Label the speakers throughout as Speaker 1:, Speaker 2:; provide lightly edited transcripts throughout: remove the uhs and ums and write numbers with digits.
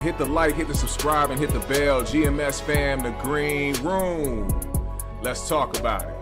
Speaker 1: Hit the like, hit the subscribe, and hit the bell. GMS fam, the green room. Let's talk about it.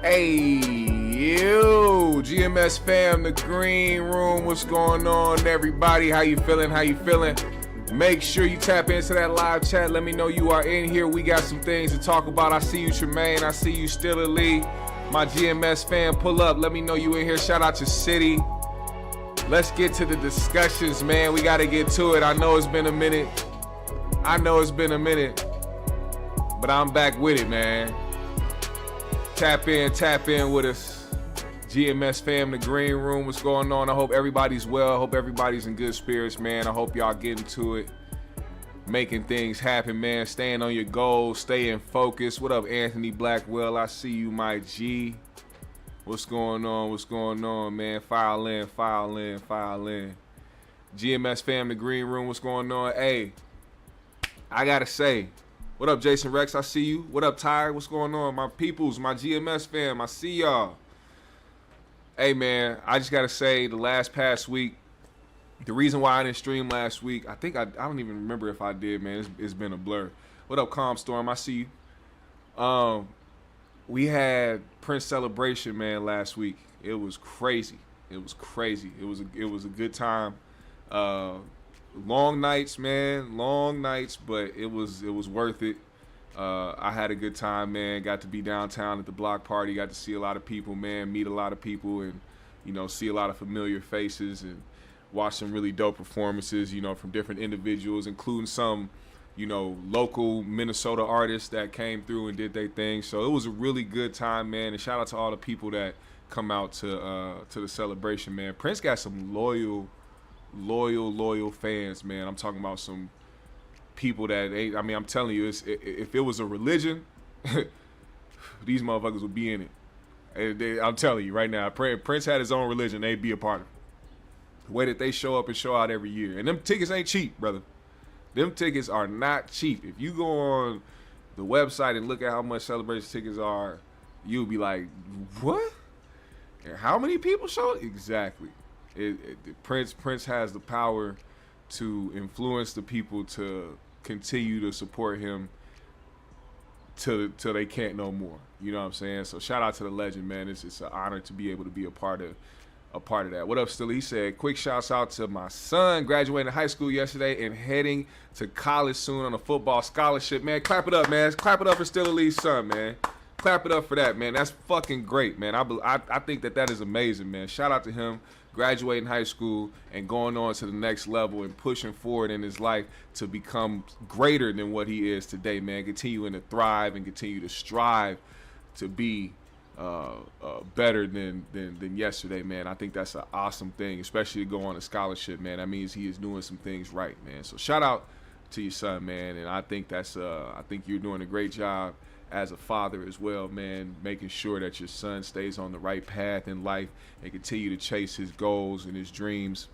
Speaker 1: Hey, yo, GMS fam, the green room. What's going on, everybody? How you feeling? How you feeling? Make sure you tap into that live chat. Let me know you are in here. We got some things to talk about. I see you, Tremaine. I see you, Stiller Lee. My GMS fam, pull up. Let me know you in here. Shout out to City. Let's get to the discussions, man. We got to get to it. I know it's been a minute. But I'm back with it, man. Tap in with us. GMS fam, the green room. What's going on? I hope everybody's well. I hope everybody's in good spirits, man. I hope y'all getting to it. Making things happen, man. Staying on your goals. Staying focused. What up, Anthony Blackwell? I see you, my G. What's going on? What's going on, man? File in. GMS fam, the green room. What's going on? Hey, I gotta say, what up, Jason Rex? I see you. What up, Ty? What's going on? My peoples, my GMS fam, I see y'all. Hey, man, I just got to say, the past week, the reason why I didn't stream last week, I don't even remember if I did, man. It's been a blur. What up, Calm Storm? I see you. We had Prince Celebration, man, last week. It was crazy. It was a good time. Long nights, man, but it was worth it. I had a good time, man. Got to be downtown at the block party. Got to see a lot of people, man, meet a lot of people, and see a lot of familiar faces and watch some really dope performances, from different individuals, including some, local Minnesota artists that came through and did their thing. So it was a really good time, man. And shout out to all the people that come out to the celebration, man. Prince got some loyal fans, man. I'm talking about some people that I'm telling you, if it was a religion, these motherfuckers would be in it. I'm telling you right now, Prince had his own religion, they'd be a part of it. The way that they show up and show out every year. And them tickets ain't cheap, brother. Them tickets are not cheap. If you go on the website and look at how much celebration tickets are, you'll be like, what? And how many people show? Exactly. Prince has the power to influence the people to continue to support him till they can't no more. You know what I'm saying? So shout out to the legend, man. It's an honor to be able to be a part of that. What up, Still? He said, quick shouts out to my son, graduating high school yesterday and heading to college soon on a football scholarship. Man, clap it up, man. Clap it up for Still Lee's son, man. Clap it up for that, man. That's fucking great, man. I think that is amazing, man. Shout out to him. graduating high school and going on to the next level and pushing forward in his life to become greater than what he is today, man. Continuing to thrive and continue to strive to be better than yesterday, man. I think that's an awesome thing, especially to go on a scholarship, man. That means he is doing some things right, man. So shout out to your son, man. And I think I think you're doing a great job as a father as well, man, making sure that your son stays on the right path in life and continue to chase his goals and his dreams.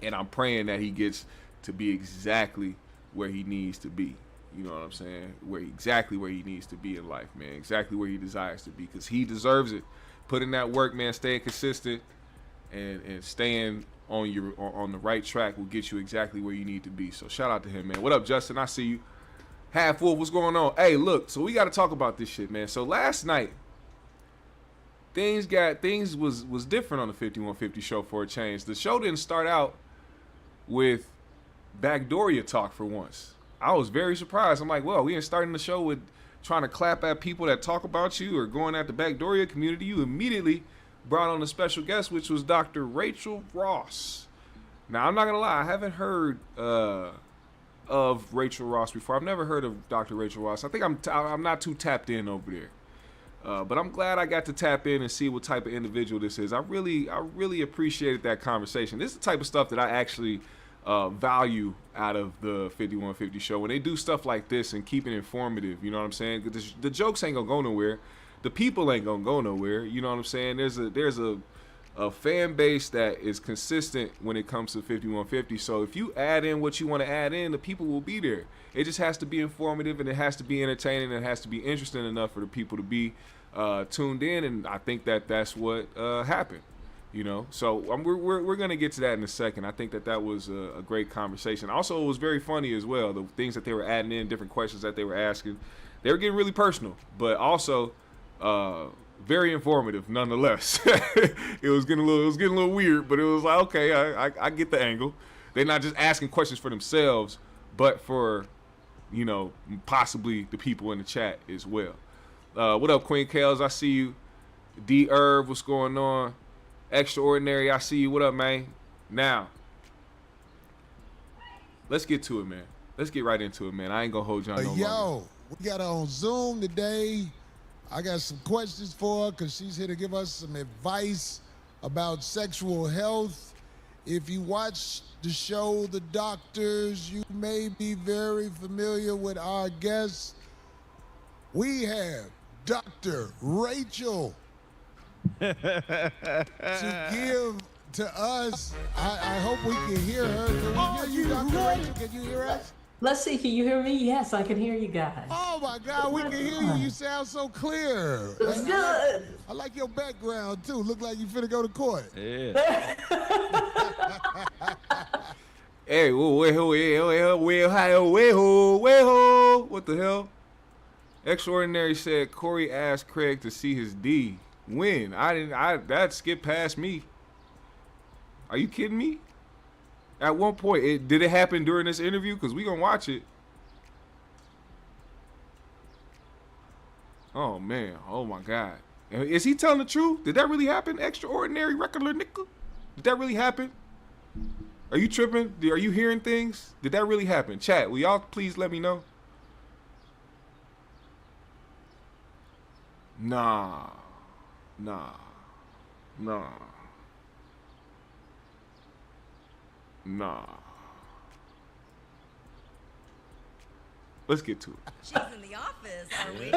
Speaker 1: And I'm praying that he gets to be exactly where he needs to be. You know what I'm saying? Exactly where he needs to be in life, man. Exactly where he desires to be, because he deserves it. Put in that work, man. Staying consistent and staying on the right track will get you exactly where you need to be. So shout out to him, man. What up, Justin? I see you. Half Wolf, what's going on? Hey, look, so we got to talk about this shit, man. So last night, things was different on the 5150 show for a change. The show didn't start out with backdooria talk for once. I was very surprised. I'm like, well, we ain't starting the show with trying to clap at people that talk about you or going at the backdooria community. You immediately brought on a special guest, which was Dr. Rachael Ross. Now, I'm not going to lie. I haven't heard of Rachael Ross before. I've never heard of Dr. Rachael Ross. I think I'm not too tapped in over there. But I'm glad I got to tap in and see what type of individual this is. I really appreciated that conversation. This is the type of stuff that I actually value out of the 5150 show. When they do stuff like this and keep it informative, you know what I'm saying? The jokes ain't gonna go nowhere. The people ain't gonna go nowhere. You know what I'm saying? There's a fan base that is consistent when it comes to 5150. So if you add in what you want to add in, the people will be there. It just has to be informative, and it has to be entertaining, and it has to be interesting enough for the people to be tuned in. And I think that's what happened. You know, so we're gonna get to that in a second. I think that was a great conversation. Also, it was very funny as well. The things that they were adding in, different questions that they were asking, they were getting really personal, but also very informative nonetheless. It was getting a little weird, but it was like, okay, I get the angle. They're not just asking questions for themselves, but for, you know, possibly the people in the chat as well. What up, Queen Kales? I see you. D Irv, what's going on? Extraordinary, I see you. What up, man? Now, let's get to it, man. Let's get right into it, man. I ain't gonna hold y'all no longer.
Speaker 2: Yo, we got her on Zoom today. I got some questions for her because she's here to give us some advice about sexual health. If you watch the show The Doctors, you may be very familiar with our guests. We have Dr. Rachael to give to us. I hope we can hear her. Can we hear you, Dr. Rachael? Can you hear us?
Speaker 3: Let's see, can you hear me? Yes, I can hear you guys.
Speaker 2: Oh my God, we can hear you. You sound so clear.
Speaker 3: It's good.
Speaker 2: I like your background too. Look like you finna go to court.
Speaker 4: Yeah.
Speaker 1: Hey, what the hell? Extraordinary said Corey asked Craig to see his D. When? That skipped past me. Are you kidding me? At one point, did it happen during this interview? Because we gonna watch it. Oh man, oh my God. Is he telling the truth? Did that really happen? Extraordinary regular nickel? Did that really happen? Are you tripping? Are you hearing things? Did that really happen? Chat, will y'all please let me know? Nah. Let's get to it.
Speaker 5: She's in the office, are we?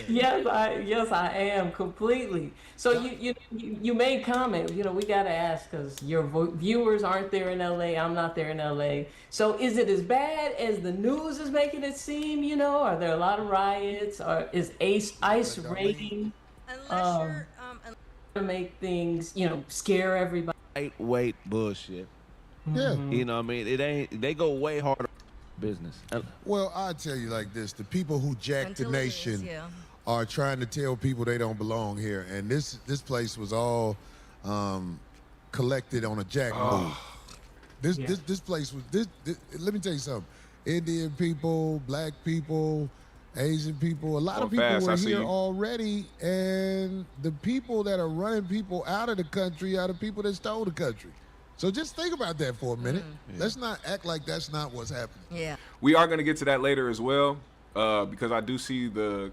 Speaker 2: Yeah.
Speaker 3: Yes, I am completely. So you made comment. You know, we gotta ask because your viewers aren't there in LA. I'm not there in LA. So is it as bad as the news is making it seem? You know, are there a lot of riots? Or is ICE raiding?
Speaker 5: Unless you're
Speaker 3: To make things, you know, scare everybody.
Speaker 4: Lightweight bullshit.
Speaker 2: Yeah.
Speaker 4: You know what I mean? It ain't. They go way harder business.
Speaker 2: Well, I'll tell you like this. The people who jack the
Speaker 5: Until it
Speaker 2: nation
Speaker 5: is, yeah.
Speaker 2: are trying to tell people they don't belong here. And this place was all collected on a jack move. This place was, let me tell you something. Indian people, black people, Asian people. A lot
Speaker 1: Going
Speaker 2: of people
Speaker 1: fast, I
Speaker 2: were
Speaker 1: see
Speaker 2: here
Speaker 1: you.
Speaker 2: already, and the people that are running people out of the country are the people that stole the country. So just think about that for a minute. Let's not act like that's not what's happening.
Speaker 5: Yeah.
Speaker 1: We are going to get to that later as well, because I do see the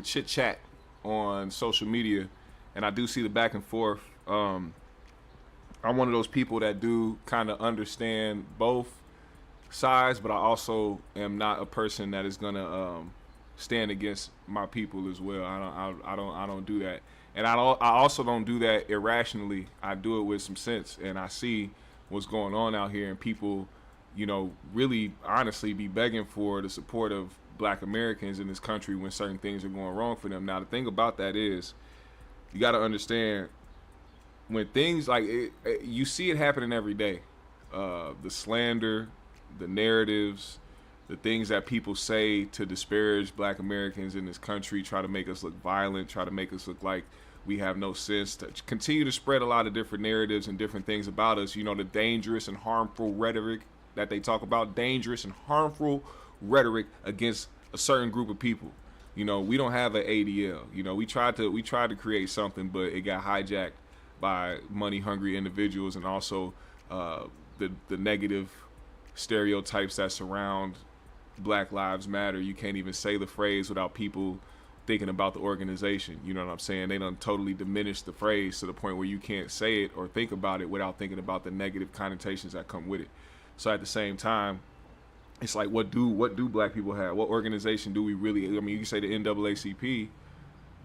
Speaker 1: chit chat on social media, and I do see the back and forth. I'm one of those people that do kind of understand both sides, but I also am not a person that is going to stand against my people as well. I don't do that, and I also don't do that irrationally. I do it with some sense, and I see what's going on out here, and people, you know, really honestly be begging for the support of Black Americans in this country when certain things are going wrong for them. Now, the thing about that is, you got to understand when things like you see it happening every day. The slander, the narratives, the things that people say to disparage Black Americans in this country, try to make us look violent, try to make us look like we have no sense, to continue to spread a lot of different narratives and different things about us. You know, the dangerous and harmful rhetoric that they talk about, dangerous and harmful rhetoric against a certain group of people. You know, we don't have an ADL. You know, we tried to create something, but it got hijacked by money-hungry individuals, and also the negative stereotypes that surround Black Lives Matter. You can't even say the phrase without people thinking about the organization. You know what I'm saying? They done totally diminished the phrase to the point where you can't say it or think about it without thinking about the negative connotations that come with it. So at the same time, it's like, what do Black people have? What organization do we really? I mean, you can say the NAACP,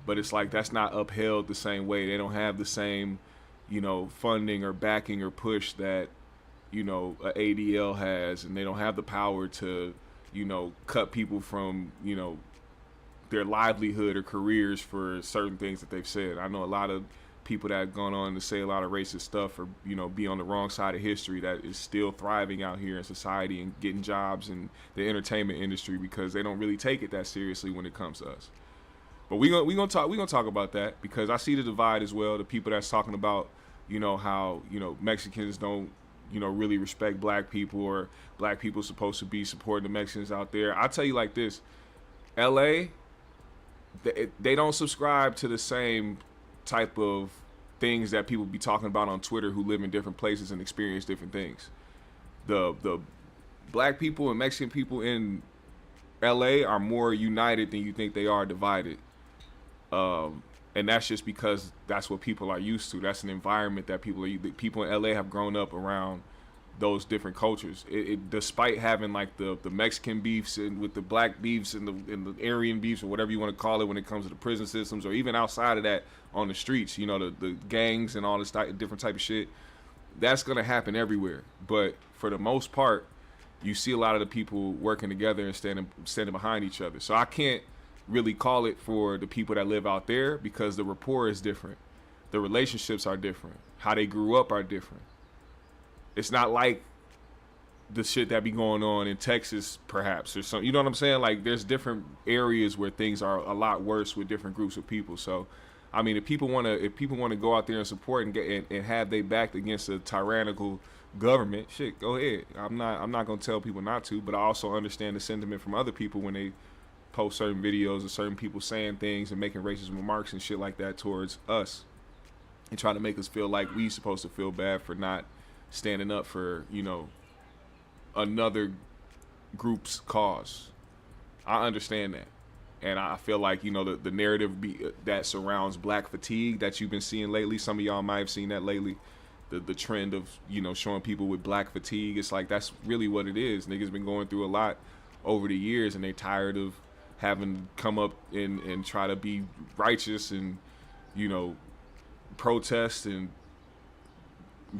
Speaker 1: but it's like that's not upheld the same way. They don't have the same, you know, funding or backing or push that, you know, a ADL has, and they don't have the power to, you know, cut people from, you know, their livelihood or careers for certain things that they've said. I know a lot of people that have gone on to say a lot of racist stuff, or, you know, be on the wrong side of history, that is still thriving out here in society and getting jobs in the entertainment industry because they don't really take it that seriously when it comes to us. But we gonna talk about that, because I see the divide as well. The people that's talking about, you know, how, you know, Mexicans don't, you know, really respect Black people, or Black people supposed to be supporting the Mexicans out there. I'll tell you like this, LA, they don't subscribe to the same type of things that people be talking about on Twitter who live in different places and experience different things. The Black people and Mexican people in LA are more united than you think they are divided. And that's just because that's what people are used to. That's an environment that people in LA have grown up around those different cultures. Despite having like the Mexican beefs and with the Black beefs and the Aryan beefs, or whatever you want to call it, when it comes to the prison systems, or even outside of that on the streets, you know, the gangs and all this different type of shit, that's gonna happen everywhere. But for the most part, you see a lot of the people working together and standing behind each other. So I can't really call it for the people that live out there, because the rapport is different, the relationships are different, how they grew up are different. It's not like the shit that be going on in Texas, perhaps, or something. You know what I'm saying? Like, there's different areas where things are a lot worse with different groups of people. So, I mean, if people want to go out there and support and have they backed against a tyrannical government, shit, go ahead. I'm not gonna tell people not to, but I also understand the sentiment from other people when they post certain videos of certain people saying things and making racist remarks and shit like that towards us, and trying to make us feel like we supposed to feel bad for not standing up for, you know, another group's cause. I understand that. And I feel like, you know, the narrative that surrounds Black fatigue that you've been seeing lately, some of y'all might have seen that lately, the trend of, you know, showing people with Black fatigue. It's like, that's really what it is. Niggas been going through a lot over the years, and they tired of having come up and try to be righteous and, you know, protest and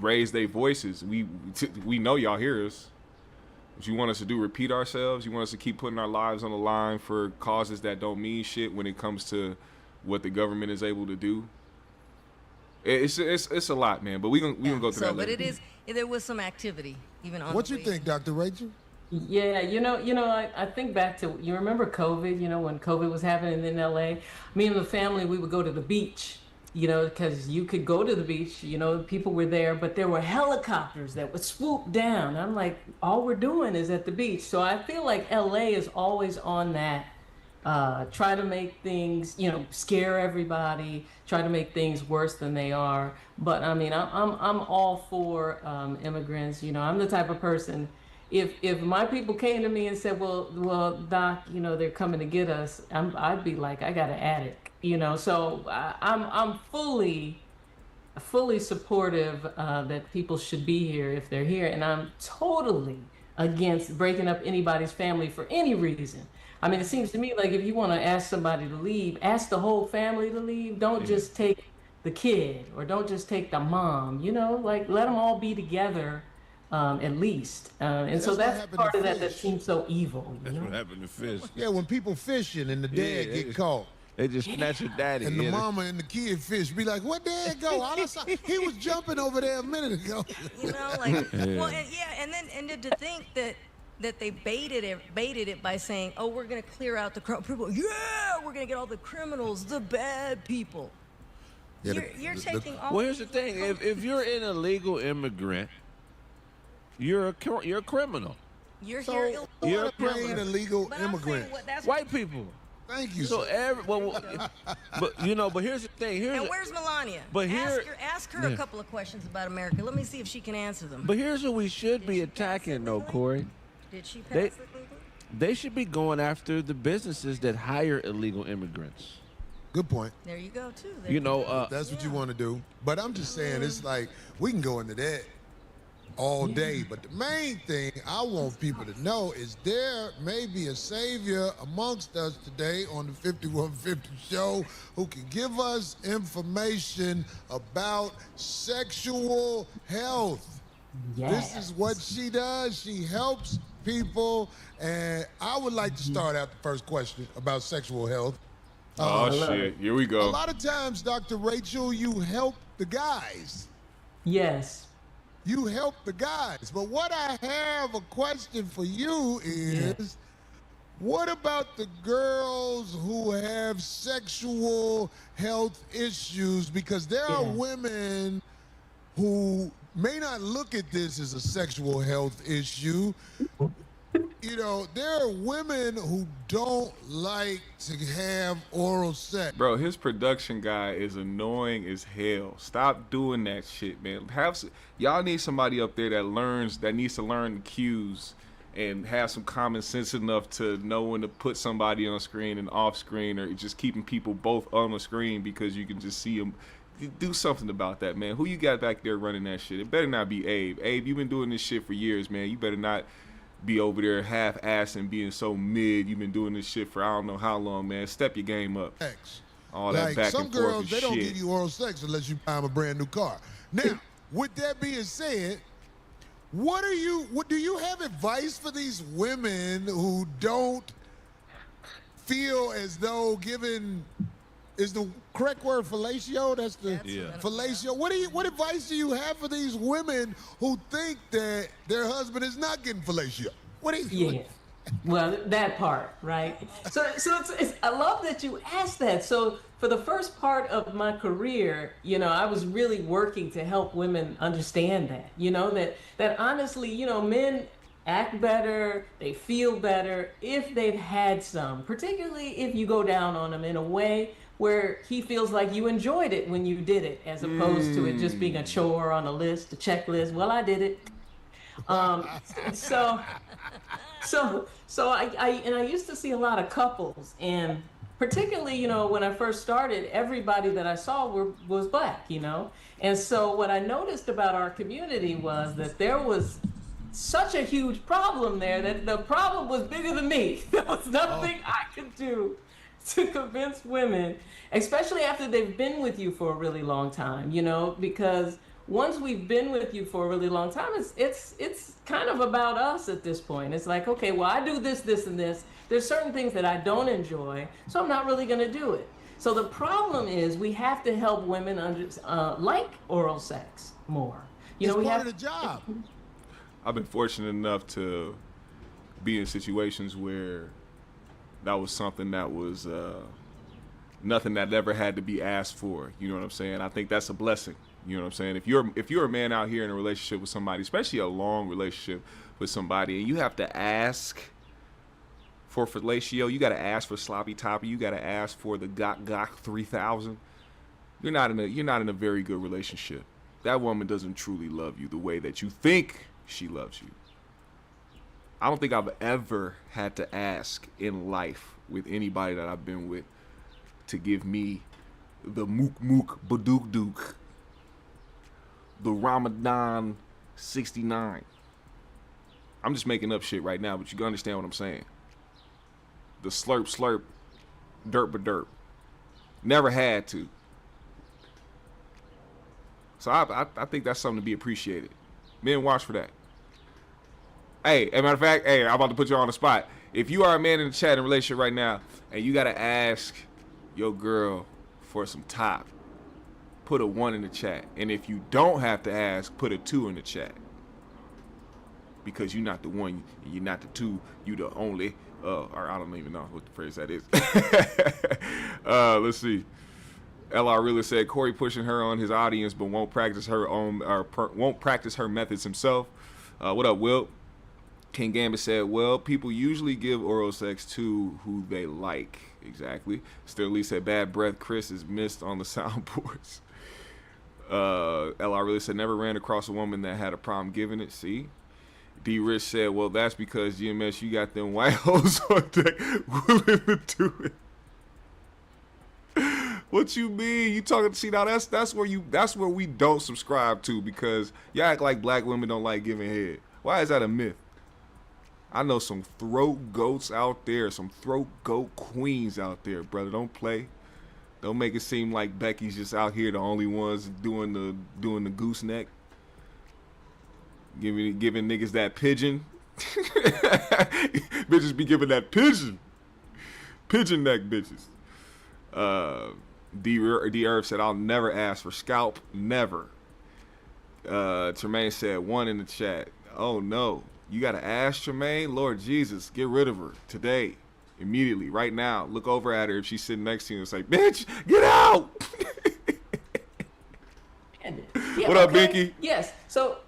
Speaker 1: raise their voices. We know y'all hear us. What you want us to do, repeat ourselves? You want us to keep putting our lives on the line for causes that don't mean shit when it comes to what the government is able to do? It's a lot, man. But we gonna go through that later.
Speaker 5: But there was some activity even on.
Speaker 2: What you think, Dr. Rachel?
Speaker 3: Yeah, I think back to, you remember COVID, you know, when COVID was happening in LA, me and the family, we would go to the beach, you know, because you could go to the beach, you know, people were there, but there were helicopters that would swoop down. I'm like, all we're doing is at the beach. So I feel like LA is always on that try to make things, scare everybody, try to make things worse than they are. But I mean, I'm all for immigrants. I'm the type of person. If my people came to me and said, well, Doc, they're coming to get us, I'd be like, I got an attic, So I'm fully supportive that people should be here if they're here, and I'm totally against breaking up anybody's family for any reason. I mean, it seems to me like if you want to ask somebody to leave, ask the whole family to leave. Don't just take the kid, or don't just take the mom. Like let them all be together. At least, and so that's part of that seems so evil.
Speaker 6: That's what happened to fish.
Speaker 2: Yeah, when people fishing and the dad get caught.
Speaker 4: They just snatch your daddy.
Speaker 2: And the mama and the kid fish be like, "What dad go? All I saw, he was jumping over there a minute ago."
Speaker 5: Well, and to think that they baited it by saying, "Oh, we're gonna clear out the people. Yeah, we're gonna get all the criminals, the bad people."
Speaker 2: Yeah,
Speaker 5: you're taking all.
Speaker 4: Well, here's the thing: if you're an illegal immigrant, you're a criminal.
Speaker 5: You're
Speaker 2: You're a plain illegal immigrant.
Speaker 4: White people.
Speaker 2: Thank you.
Speaker 4: So but here's the thing.
Speaker 5: And where's Melania?
Speaker 4: But
Speaker 5: ask her a couple of questions about America. Let me see if she can answer them.
Speaker 4: But here's what we should be attacking, though, Corey.
Speaker 5: Did she pass it legally?
Speaker 4: They should be going after the businesses that hire illegal immigrants.
Speaker 2: Good point.
Speaker 5: There you go too.
Speaker 2: That's what you want to do. But I'm just saying, it's like we can go into that all day. But the main thing I want people to know is there may be a savior amongst us today on the 5150 show who can give us information about sexual health.
Speaker 3: Yes.
Speaker 2: This is what she does. She helps people. And I would like to start out the first question about sexual health.
Speaker 1: Shit. Here we go.
Speaker 2: A lot of times, Dr. Rachel, you help the guys.
Speaker 3: Yes.
Speaker 2: You help the guys. But what I have a question for you is, what about the girls who have sexual health issues? Because there are women who may not look at this as a sexual health issue. There are women who don't like to have oral sex.
Speaker 1: Bro, his production guy is annoying as hell. Stop doing that shit, man. Y'all need somebody up there that needs to learn the cues and have some common sense enough to know when to put somebody on screen and off screen, or just keeping people both on the screen because you can just see them. Do something about that, man. Who you got back there running that shit? It better not be Abe. Abe, you've been doing this shit for years, man. You better not be over there half-assed and being so mid. You've been doing this shit for I don't know how long, man. Step your game up. All that back
Speaker 2: some
Speaker 1: and forth
Speaker 2: girls,
Speaker 1: and
Speaker 2: they don't
Speaker 1: shit.
Speaker 2: give you oral sex unless you buy them a brand new car. Now, with that being said, what do you have advice for these women who don't feel as though giving is the correct word fellatio? That's fellatio. What advice do you have for these women who think that their husband is not getting fellatio?
Speaker 3: Well, that part, right? So I love that you asked that. So for the first part of my career, I was really working to help women understand that, that honestly, men act better, they feel better if they've had some, particularly if you go down on them in a way where he feels like you enjoyed it when you did it, as opposed to it just being a chore on a list, a checklist. Well, I did it. So I used to see a lot of couples, and particularly, when I first started, everybody that I saw was Black, And so what I noticed about our community was that there was such a huge problem there that the problem was bigger than me. There was nothing I could do to convince women, especially after they've been with you for a really long time, because once we've been with you for a really long time, it's kind of about us at this point. It's like, okay, well, I do this, this, and this. There's certain things that I don't enjoy, so I'm not really going to do it. So the problem is we have to help women like oral sex more.
Speaker 2: It's part of the job.
Speaker 1: I've been fortunate enough to be in situations where that was something that was nothing that ever had to be asked for. You know what I'm saying? I think that's a blessing. You know what I'm saying? If you're a man out here in a relationship with somebody, especially a long relationship with somebody, and you have to ask for fellatio. You got to ask for sloppy toppy. You got to ask for the gok 3000. You're not in a very good relationship. That woman doesn't truly love you the way that you think she loves you. I don't think I've ever had to ask in life with anybody that I've been with to give me the mook mook baduk duk, the Ramadan 69. I'm just making up shit right now, but you can understand what I'm saying. The slurp slurp, derp ba derp. Never had to. So I think that's something to be appreciated. Men, watch for that. Hey, as a matter of fact, hey, I'm about to put you on the spot. If you are a man in the chat in a relationship right now, and you gotta ask your girl for some top, put a 1 in the chat. And if you don't have to ask, put a 2 in the chat. Because you're not the 1, you're not the 2, you the only. Or I don't even know what the phrase that is. Let's see. LR really said Corey pushing her on his audience, but won't practice her own, won't practice her methods himself. What up, Will? King Gambit said, well, people usually give oral sex to who they like. Exactly. Still Lee said, bad breath Chris is missed on the soundboards. LR really said, never ran across a woman that had a problem giving it. See? D Rich said, well, that's because GMS, you got them white hoes on deck willing to do it. What you mean? You talking? See, now that's where we don't subscribe to, because you act like black women don't like giving head. Why is that a myth? I know some throat goats out there, some throat goat queens out there, brother. Don't play. Don't make it seem like Becky's just out here the only ones doing the gooseneck, giving niggas that pigeon. Bitches be giving that pigeon neck, bitches. D Herb said, I'll never ask for scalp, never. Tremaine said 1 in the chat. Oh no, you gotta ask Tremaine? Lord Jesus, get rid of her today, immediately, right now. Look over at her if she's sitting next to you and say, bitch, get out.
Speaker 3: Yeah,
Speaker 1: what up, Binky?
Speaker 3: Yes, so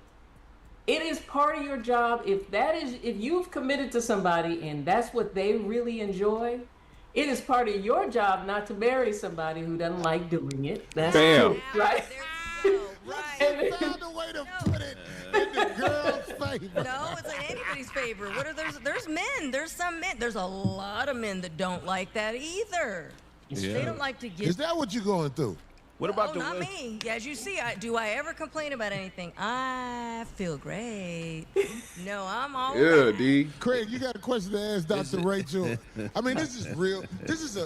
Speaker 3: it is part of your job. If you've committed to somebody and that's what they really enjoy, it is part of your job not to marry somebody who doesn't like doing it. That's true, right?
Speaker 2: Right. Found a way to put it in the girl's favor.
Speaker 5: No, it's like anybody's favor. There's men. There's some men. There's a lot of men that don't like that either.
Speaker 4: Yeah.
Speaker 5: They don't like to get.
Speaker 2: Is that what you're going through?
Speaker 4: What about the
Speaker 5: not
Speaker 4: women?
Speaker 5: me. As you see, do I ever complain about anything? I feel great. No, I'm all
Speaker 1: Yeah, D.
Speaker 2: Craig, you got a question to ask Dr. Rachael? I mean, this is real. This is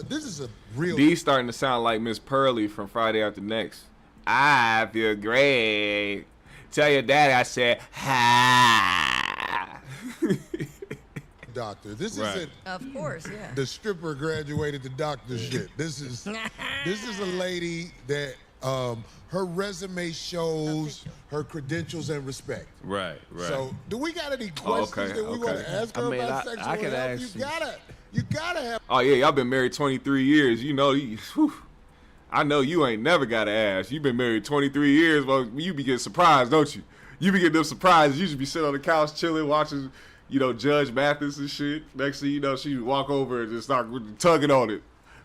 Speaker 2: a real.
Speaker 1: D starting to sound like Miss Pearly from Friday After Next. I feel great. Tell your daddy I said hi.
Speaker 2: Doctor, this
Speaker 1: Right.
Speaker 2: isn't
Speaker 5: Of course, yeah.
Speaker 2: the stripper graduated to doctor shit. This is a lady that her resume shows her credentials and respect.
Speaker 4: Right.
Speaker 2: So, do we got any questions that we want to ask her
Speaker 4: I mean,
Speaker 2: about
Speaker 4: I
Speaker 2: sexual
Speaker 4: can
Speaker 2: health?
Speaker 4: ask
Speaker 2: You gotta have.
Speaker 1: Oh yeah, y'all been married 23 years. You know, I know you ain't never got to ask. You been married 23 years. Well, you be getting surprised, don't you? You be getting them surprises. You just be sitting on the couch chilling, watching, Judge Mathis and shit. Next thing you know, she walk over and just start tugging on it.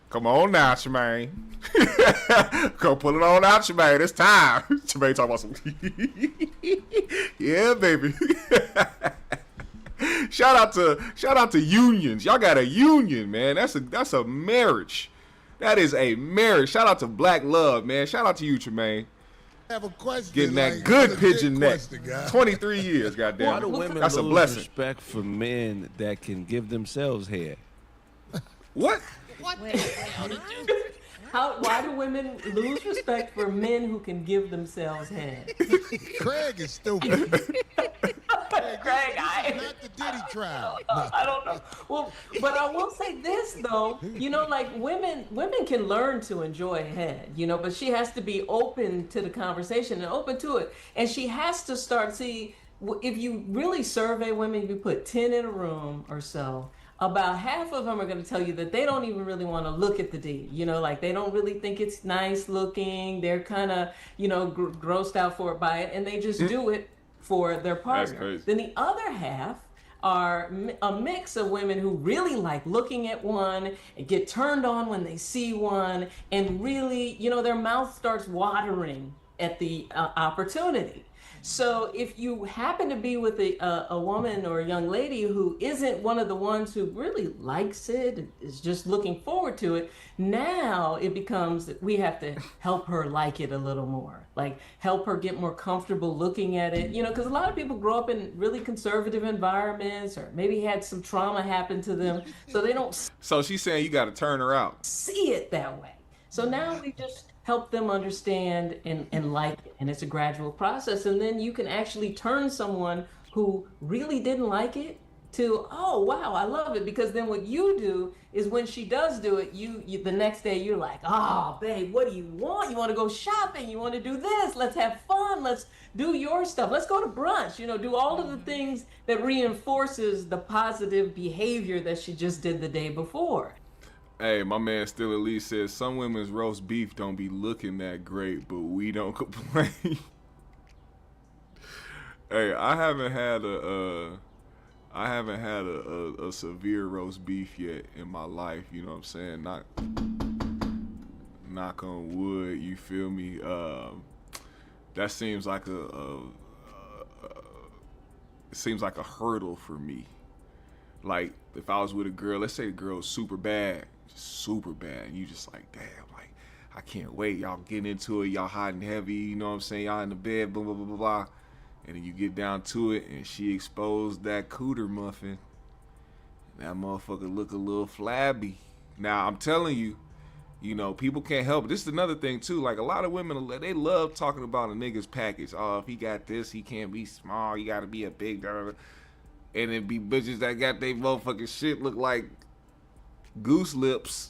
Speaker 1: Come on now, Tremaine. Come pull it on out, Tremaine. It's time. Tremaine talking about some. Yeah, baby. Shout out to unions. Y'all got a union, man. That's a marriage. That is a marriage. Shout out to Black Love, man. Shout out to you, Tremaine.
Speaker 2: Have a question.
Speaker 1: Getting that
Speaker 2: like,
Speaker 1: good pigeon neck.
Speaker 2: question, guys.
Speaker 1: 23 years, goddamn.
Speaker 4: Why do women
Speaker 1: That's a
Speaker 4: lose
Speaker 1: blessing.
Speaker 4: respect for men that can give themselves head?
Speaker 1: What?
Speaker 3: Why do women lose respect for men who can give themselves head?
Speaker 2: Craig is stupid.
Speaker 3: Craig,
Speaker 2: Not the Diddy trial.
Speaker 3: I don't know. Well, but I will say this though, like women can learn to enjoy head, but she has to be open to the conversation and open to it, and she has to start. See, if you really survey women, you put 10 in a room or so, about half of them are going to tell you that they don't even really want to look at the D. Like they don't really think it's nice looking. They're kind of, grossed out by it, and they just do it for their partner.
Speaker 1: crazy.
Speaker 3: Then the other half are a mix of women who really like looking at one and get turned on when they see one, and really, their mouth starts watering at the opportunity. So if you happen to be with a woman or a young lady who isn't one of the ones who really likes it, is just looking forward to it, now it becomes that we have to help her like it a little more, like help her get more comfortable looking at it, because a lot of people grow up in really conservative environments, or maybe had some trauma happen to them, so they don't
Speaker 1: So she's saying you got to turn her out.
Speaker 3: see it that way. So now we just help them understand and like it. And it's a gradual process. And then you can actually turn someone who really didn't like it to, oh, wow, I love it. Because then what you do is when she does do it, you the next day you're like, oh, babe, what do you want? You want to go shopping? You want to do this? Let's have fun. Let's do your stuff. Let's go to brunch. Do all of the things that reinforces the positive behavior that she just did the day before.
Speaker 1: Hey, my man Still Elite says some women's roast beef don't be looking that great, but we don't complain. Hey, I haven't had a severe roast beef yet in my life. You know what I'm saying? Knock on wood. You feel me? That seems like a hurdle for me. Like if I was with a girl, let's say the girl is super bad, and you just like, damn, like I can't wait. Y'all getting into it, y'all hot and heavy, you know what I'm saying? Y'all in the bed, blah blah blah blah blah. And then you get down to it, and she exposed that cooter muffin. That motherfucker look a little flabby. Now I'm telling you, people can't help it. This is another thing too. Like a lot of women, they love talking about a nigga's package. Oh, if he got this, he can't be small. You got to be a big girl. And it be bitches that got they motherfucking shit look like goose lips.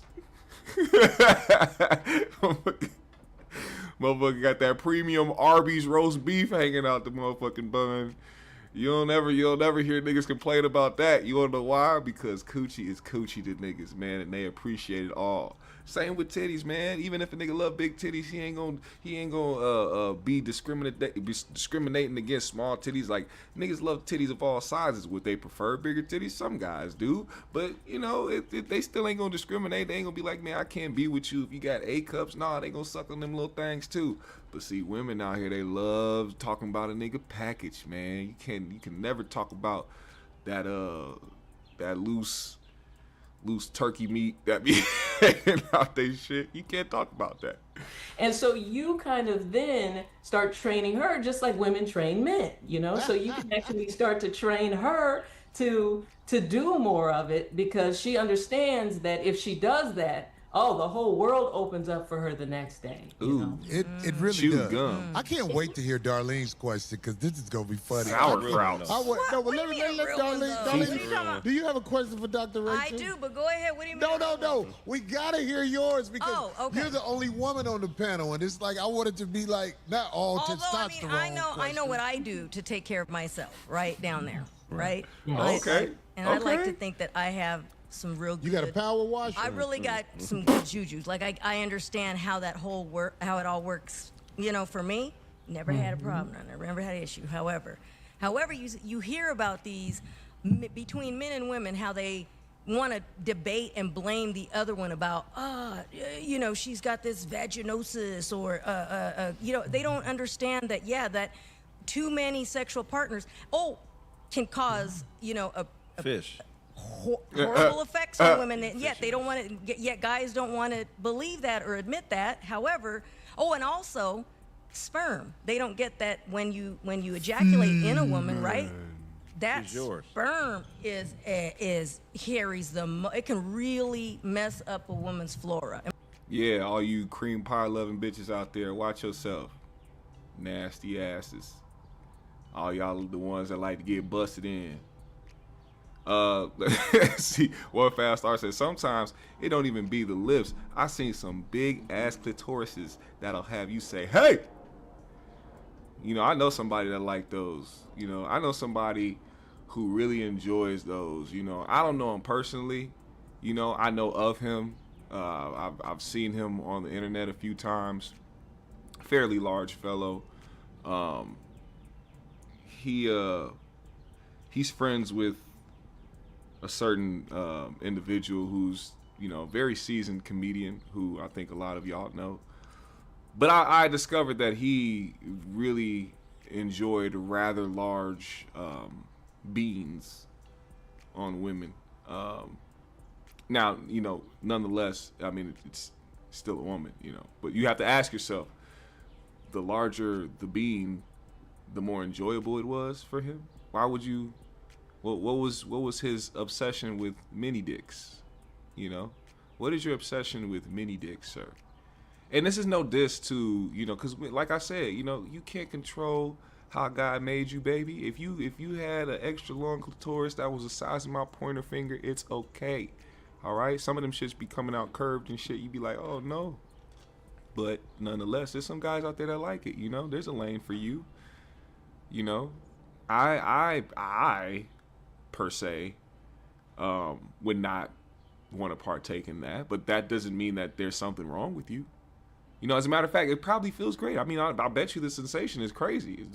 Speaker 1: Motherfucker got that premium Arby's roast beef hanging out the motherfucking bun. You'll never hear niggas complain about that. You wanna know why? Because coochie is coochie to niggas, man, and they appreciate it all. Same with titties, man. Even if a nigga love big titties, he ain't gonna be discriminating against small titties. Like niggas love titties of all sizes. Would they prefer bigger titties? Some guys do, but they still ain't gonna discriminate. They ain't gonna be like, man, I can't be with you if you got A cups. Nah, they gonna suck on them little things too. But see, women out here, they love talking about a nigga package, man. You can never talk about that loose turkey meat that be hanging out they shit. You can't talk about that.
Speaker 3: And so you kind of then start training her just like women train men, so you can actually start to train her to do more of it, because she understands that if she does that, the whole world opens up for her the next day.
Speaker 1: Ooh,
Speaker 2: it really
Speaker 1: chew
Speaker 2: does.
Speaker 1: gum.
Speaker 2: I can't wait to hear Darlene's question, because this is gonna be funny.
Speaker 1: Sauerkraut.
Speaker 2: No, but let Darlene.
Speaker 5: Darlene,
Speaker 2: Do you have a question for Dr. Rachael?
Speaker 5: I do, but go ahead. What do you mean?
Speaker 2: No. We gotta hear yours, because
Speaker 5: okay.
Speaker 2: you're the only woman on the panel, and it's like I want it to be like not all testosterone.
Speaker 5: I know what I do to take care of myself, right down there, right?
Speaker 1: Okay.
Speaker 5: I like to think that I have some real good.
Speaker 2: You got a power washer?
Speaker 5: I really got some good jujus. Like I understand how that how it all works. For me, never had a problem. I never had an issue. However, you hear about these between men and women, how they want to debate and blame the other one about, she's got this vaginosis, or they don't understand that that too many sexual partners can cause a
Speaker 4: Fish.
Speaker 5: horrible effects on women, yet they don't want to. Yet guys don't want to believe that or admit that. However, and also sperm. They don't get that when you ejaculate in a woman, right? That sperm carries it can really mess up a woman's flora.
Speaker 1: Yeah, all you cream pie loving bitches out there, watch yourself. Nasty asses. All y'all are the ones that like to get busted in. See, one fast star says sometimes it don't even be the lips. I seen some big ass clitorises that'll have you say, hey. I know somebody that like those. I know somebody who really enjoys those. I don't know him personally. I know of him. I've seen him on the internet a few times. Fairly large fellow. He's friends with a certain individual who's, you know, very seasoned comedian who I think a lot of y'all know. But I discovered that he really enjoyed rather large beans on women. Now, you know, nonetheless, I mean, it's still a woman, you know. But you have to ask yourself, the larger the bean, the more enjoyable it was for him. Why would you? What was his obsession with mini dicks? You know, what is your obsession with mini dicks, sir? And this is no diss to, you know, because like I said, you know, you can't control how God made you, baby. If you had an extra long clitoris that was the size of my pointer finger, it's okay. All right, some of them shits be coming out curved and shit. You be like, oh no. But nonetheless, there's some guys out there that like it. You know, there's a lane for you. You know, I per se would not want to partake in that, but that doesn't mean that there's something wrong with you. You know, as a matter of fact, it probably feels great. I mean, I bet you the sensation is crazy.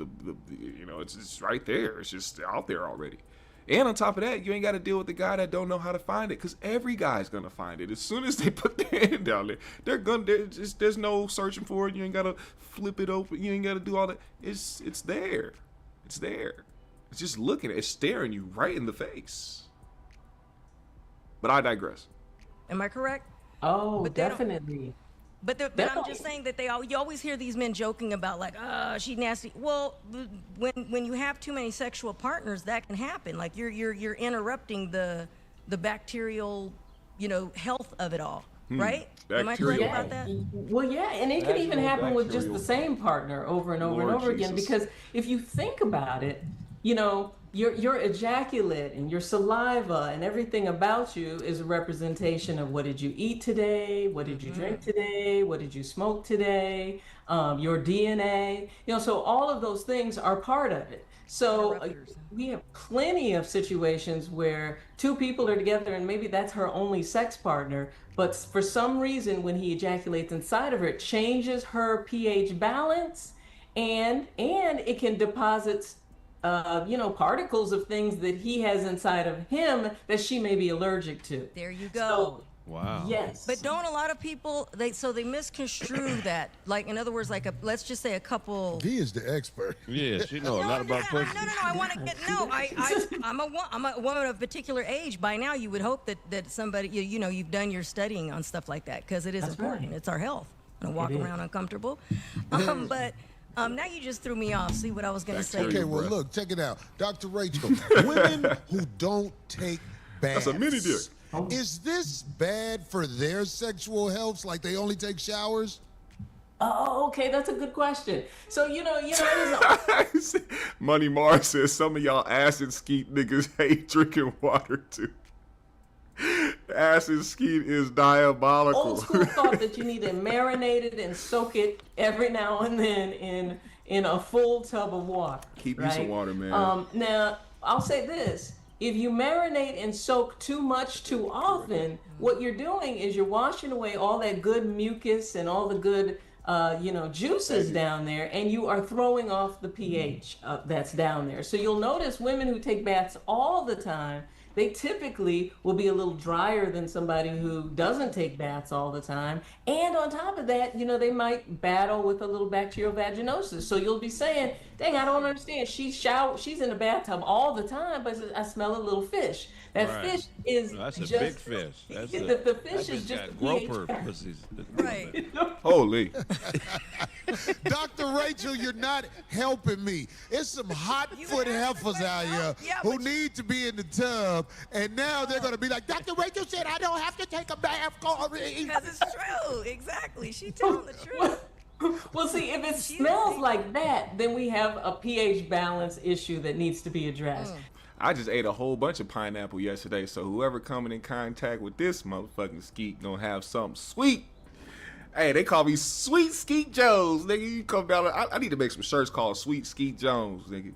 Speaker 1: You know, it's right there. It's just out there already. And on top of that, you ain't got to deal with the guy that don't know how to find it, because every guy's gonna find it as soon as they put their hand down there. There's no searching for it. You ain't gotta flip it open. You ain't gotta do all that. It's there. It's there. It's just looking at it. It's staring you right in the face. But I digress.
Speaker 5: Am I correct?
Speaker 3: Oh,
Speaker 5: But
Speaker 3: definitely.
Speaker 5: But I'm just saying that you always hear these men joking about like, she nasty. Well, when you have too many sexual partners, that can happen. Like you're interrupting the bacterial, you know, health of it all, right? Am I correct about that?
Speaker 3: Well, yeah, and it could even happen with just the same partner over and over and over again. Because if you think about it, you know, your ejaculate and your saliva and everything about you is a representation of what did you eat today, what did you drink today, what did you smoke today, your DNA, you know, so all of those things are part of it. So we have plenty of situations where two people are together and maybe that's her only sex partner, but for some reason when he ejaculates inside of her, it changes her pH balance, and it can deposit you know, particles of things that he has inside of him that she may be allergic to.
Speaker 5: There you go.
Speaker 3: So,
Speaker 4: Wow.
Speaker 3: yes.
Speaker 5: But don't a lot of people they misconstrue that? Like, in other words, like let's just say a couple.
Speaker 2: He is the expert.
Speaker 4: Yes, you know a lot about pussy.
Speaker 5: No. I want to get I'm a woman of a particular age. By now, you would hope that somebody you know you've done your studying on stuff like that, because it is important.
Speaker 3: Right.
Speaker 5: It's our health. I don't walk around uncomfortable. But now you just threw me off. See what I was going to say.
Speaker 2: Okay, well, look, check it out. Dr. Rachael, women who don't take baths.
Speaker 1: That's a mini dick.
Speaker 2: Is this bad for their sexual health? Like they only take showers?
Speaker 3: Oh, okay, that's a good question. So, you know,
Speaker 1: Money Mars says some of y'all acid skeet niggas hate drinking water too. Acid skeet is diabolical.
Speaker 3: old school thought that you need to marinate it and soak it every now and then in a full tub of water.
Speaker 1: Keep
Speaker 3: right?
Speaker 1: you some water, man.
Speaker 3: Now, I'll say this. If you marinate and soak too much too often, what you're doing is you're washing away all that good mucus and all the good juices down there, and you are throwing off the pH that's down there. So you'll notice women who take baths all the time, they typically will be a little drier than somebody who doesn't take baths all the time. And on top of that, you know, they might battle with a little bacterial vaginosis. So you'll be saying, dang, I don't understand. She's in the bathtub all the time, but I smell a little fish. That fish is
Speaker 4: That's a
Speaker 3: just
Speaker 4: big fish.
Speaker 3: the fish is just a
Speaker 4: groper
Speaker 3: pH.
Speaker 4: pussies.
Speaker 5: Right.
Speaker 1: Holy.
Speaker 2: Dr. Rachael, you're not helping me. It's some hot-foot heifers out here who need to be in the tub, and now they're going to be like, Dr. Rachael said I don't have to take a bath.
Speaker 5: Because it's true. Exactly. She's telling the truth.
Speaker 3: Well, see, if it smells like that, then we have a pH balance issue that needs to be addressed.
Speaker 1: I just ate a whole bunch of pineapple yesterday, so whoever coming in contact with this motherfucking skeet gonna have something sweet. Hey, they call me Sweet Skeet Jones, nigga. You come down. I need to make some shirts called Sweet Skeet Jones, nigga,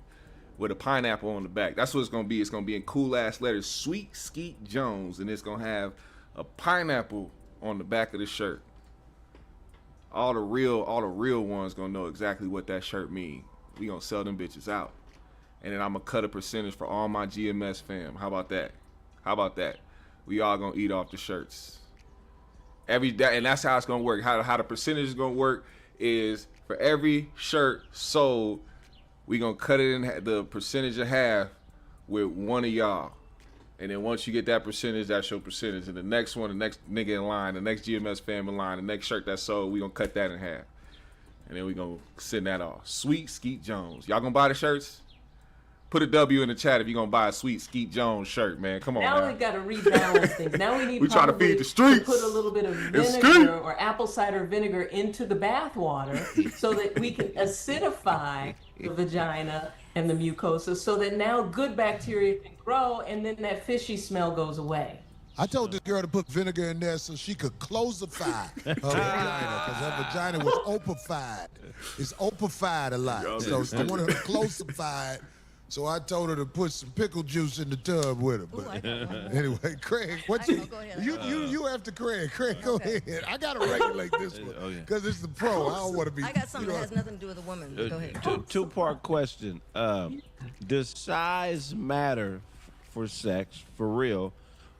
Speaker 1: with a pineapple on the back. That's what it's gonna be. It's gonna be in cool ass letters, Sweet Skeet Jones, and it's gonna have a pineapple on the back of the shirt. All the real ones gonna know exactly what that shirt mean. We gonna sell them bitches out. And then I'm gonna cut a percentage for all my GMS fam. How about that? How about that? We all gonna eat off the shirts. Every day, and that's how it's gonna work. How the percentage is gonna work is for every shirt sold, we gonna cut it in the percentage in half with one of y'all. And then once you get that percentage, that's your percentage. And the next one, the next nigga in line, the next GMS fam in line, the next shirt that's sold, we gonna cut that in half. And then we gonna send that off. Sweet Skeet Jones. Y'all gonna buy the shirts? Put a W in the chat if you're gonna buy a Sweet Skeet Jones shirt, man. Come on
Speaker 3: now.
Speaker 1: Now
Speaker 3: We gotta rebalance things. Now we need
Speaker 1: we trying to feed the
Speaker 3: to
Speaker 1: streets.
Speaker 3: put a little bit of
Speaker 1: Skeet.
Speaker 3: vinegar or apple cider vinegar into the bath water so that we can acidify the vagina and the mucosa so that now good bacteria can grow and then that fishy smell goes away.
Speaker 2: I told this girl to put vinegar in there so she could closify her vagina, because her vagina was opified. It's opified a lot. So I wanted her to closify it. So I told her to put some pickle juice in the tub with her. But anyway, Craig, what you
Speaker 5: go ahead.
Speaker 2: you after Craig. Craig, go ahead. I gotta regulate this one because it's the pro. I don't want to be.
Speaker 5: I got something that has nothing to do with a woman. Go ahead.
Speaker 4: Two-part question. Does size matter for sex, for real,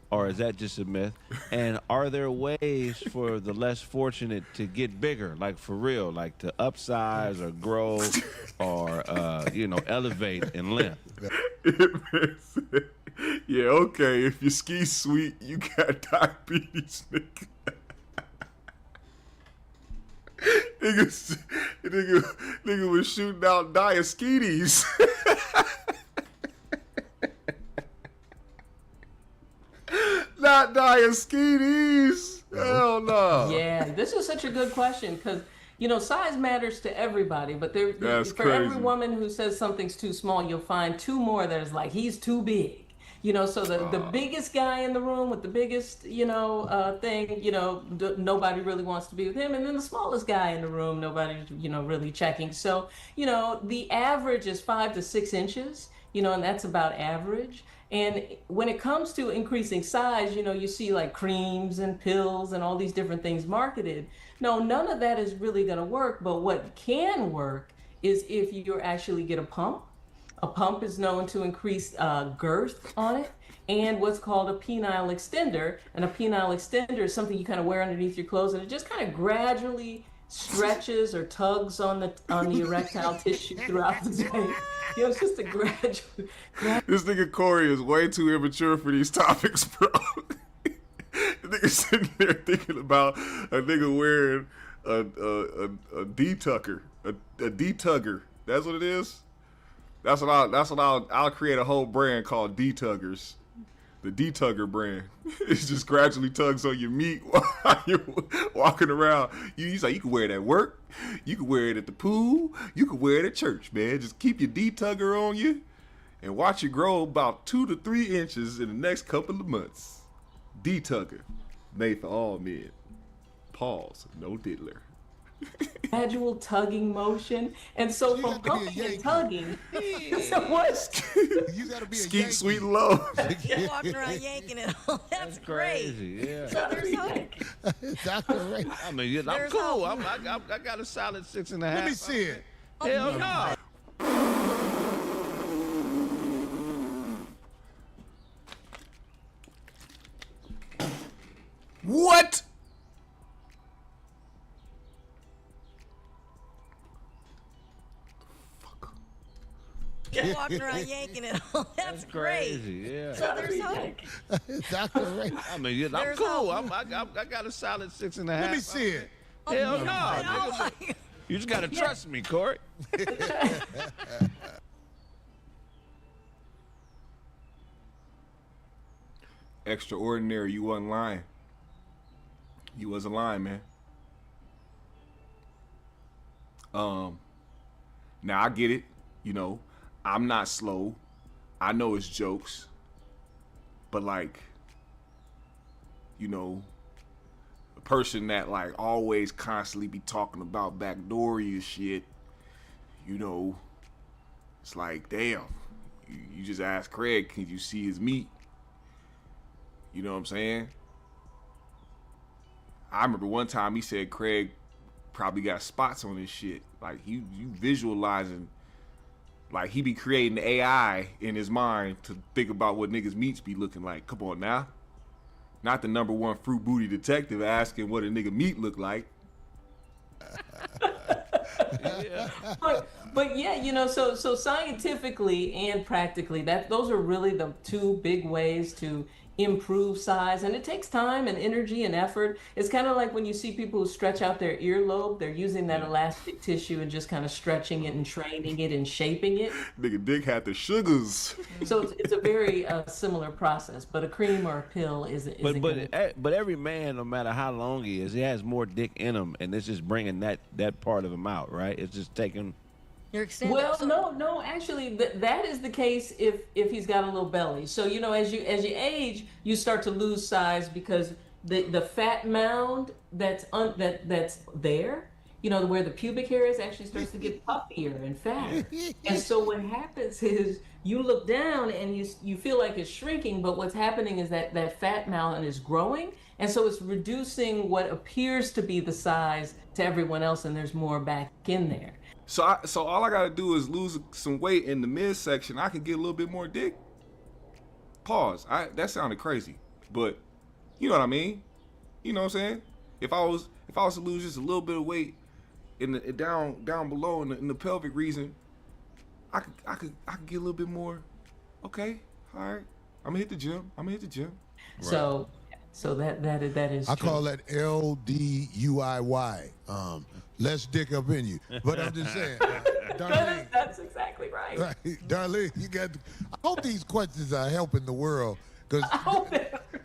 Speaker 4: or is that just a myth? And are there ways for the less fortunate to get bigger, like for real, like to upsize or grow or, elevate in length?
Speaker 1: Yeah, okay. If you ski sweet, you got diabetes, nigga. Nigga was shooting out diabetes. Not diabetes. Hell no.
Speaker 3: Yeah, this is such a good question because size matters to everybody, but
Speaker 1: That's
Speaker 3: for
Speaker 1: crazy.
Speaker 3: every woman who says something's too small, you'll find two more that is like he's too big. So the biggest guy in the room with the biggest thing, nobody really wants to be with him, and then the smallest guy in the room, nobody's really checking. So the average is 5 to 6 inches, and that's about average. And when it comes to increasing size, you see like creams and pills and all these different things marketed. No, none of that is really going to work. But what can work is if you actually get a pump. A pump is known to increase girth on it, and what's called a penile extender. And a penile extender is something you kind of wear underneath your clothes, and it just kind of gradually stretches or tugs on the erectile tissue throughout the day. It's just a gradual.
Speaker 1: This nigga Corey is way too immature for these topics, bro. The nigga sitting there thinking about a nigga wearing a D-tucker, a D-tugger. That's what it is. That's what I'll create a whole brand called D-tuggers. The D-tugger brand. It just gradually tugs on your meat while you're walking around. He's like, you can wear it at work. You can wear it at the pool. You can wear it at church, man. Just keep your D-tugger on you and watch it grow about 2 to 3 inches in the next couple of months. D-tugger. Made for all men. Pause. No diddler.
Speaker 3: Gradual tugging motion, and so from pumping and tugging, so what?
Speaker 2: You gotta be a
Speaker 1: Skeet
Speaker 2: Yankee.
Speaker 1: Sweet and Low.
Speaker 5: You're walking around yanking it all. That's great.
Speaker 4: Crazy, yeah.
Speaker 5: So there's hope.
Speaker 2: Dr. Ray.
Speaker 4: I mean, I'm
Speaker 5: There's
Speaker 4: cool.
Speaker 5: hope.
Speaker 4: I got a solid 6.5.
Speaker 2: Let me see it.
Speaker 4: Hell no.
Speaker 1: What?
Speaker 5: You're walking around yanking it all. That's great.
Speaker 4: Crazy, yeah.
Speaker 5: So there's hope.
Speaker 2: Dr. Ray.
Speaker 4: I mean, I'm
Speaker 5: There's
Speaker 4: cool.
Speaker 5: hope.
Speaker 4: I got a solid 6.5.
Speaker 2: Let me see it.
Speaker 4: Hell no.
Speaker 5: Oh,
Speaker 4: Nigga. You just gotta trust me, Corey.
Speaker 1: Extraordinary, you wasn't lying. You wasn't lying, man. Now I get it. I'm not slow. I know it's jokes. But like, a person that like always constantly be talking about backdoory shit, it's like, damn, you just asked Craig, can you see his meat? You know what I'm saying? I remember one time he said Craig probably got spots on his shit. Like you visualizing Like he be creating AI in his mind to think about what niggas meats be looking like. Come on now. Not the #1 fruit booty detective asking what a nigga meat look like.
Speaker 3: But yeah, you know, so scientifically and practically, those are really the two big ways to improve size, and it takes time and energy and effort. It's kind of like when you see people who stretch out their earlobe, they're using that elastic tissue and just kind of stretching it and training it and shaping it.
Speaker 1: Nigga dick had the sugars.
Speaker 3: So it's a very similar process, but a cream or a pill isn't.
Speaker 4: But every man, no matter how long he is, he has more dick in him, and it's just bringing that part of him out, right? It's just taking.
Speaker 5: You're extending.
Speaker 3: Well, no, actually, that is the case if he's got a little belly. So you know, as you age, you start to lose size because the fat mound that's there, you know, where the pubic hair is, actually starts to get puffier and fatter. And so what happens is you look down and you feel like it's shrinking, but what's happening is that fat mound is growing, and so it's reducing what appears to be the size to everyone else, and there's more back in there.
Speaker 1: So all I gotta do is lose some weight in the midsection. I can get a little bit more dick. Pause. That sounded crazy, but you know what I mean. You know what I'm saying? If I was to lose just a little bit of weight in the down below in the pelvic region, I could get a little bit more. Okay, all right. I'm gonna hit the gym. Right.
Speaker 3: So that is.
Speaker 2: I
Speaker 3: true.
Speaker 2: call that LDUIY. Less dick up in you. But I'm just saying, Darlene.
Speaker 3: That's exactly right.
Speaker 2: Right, Darlene, you got. I hope these questions are helping the world, because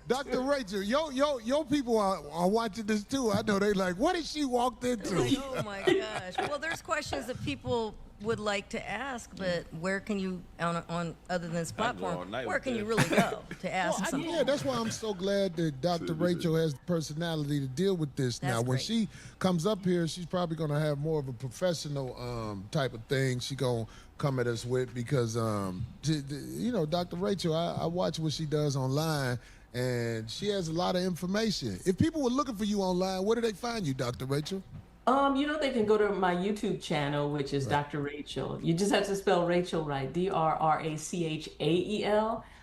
Speaker 2: Dr. Rachael, your people are watching this too. I know they like, what did she walked into?
Speaker 5: Like, oh my gosh. Well, there's questions that people would like to ask, but where can you, on other than this platform, where can you really go to ask something?
Speaker 2: Yeah, that's why I'm so glad that Dr. Rachael has the personality to deal with this.
Speaker 5: That's
Speaker 2: now, when
Speaker 5: great.
Speaker 2: she comes up here, she's probably going to have more of a professional type of thing she going to come at us with, because, you know, Dr. Rachael, I watch what she does online, and she has a lot of information. If people were looking for you online, where do they find you, Dr. Rachael?
Speaker 3: You know, they can go to my YouTube channel, which is Dr. Rachael. You just have to spell Rachel right, DrRachael.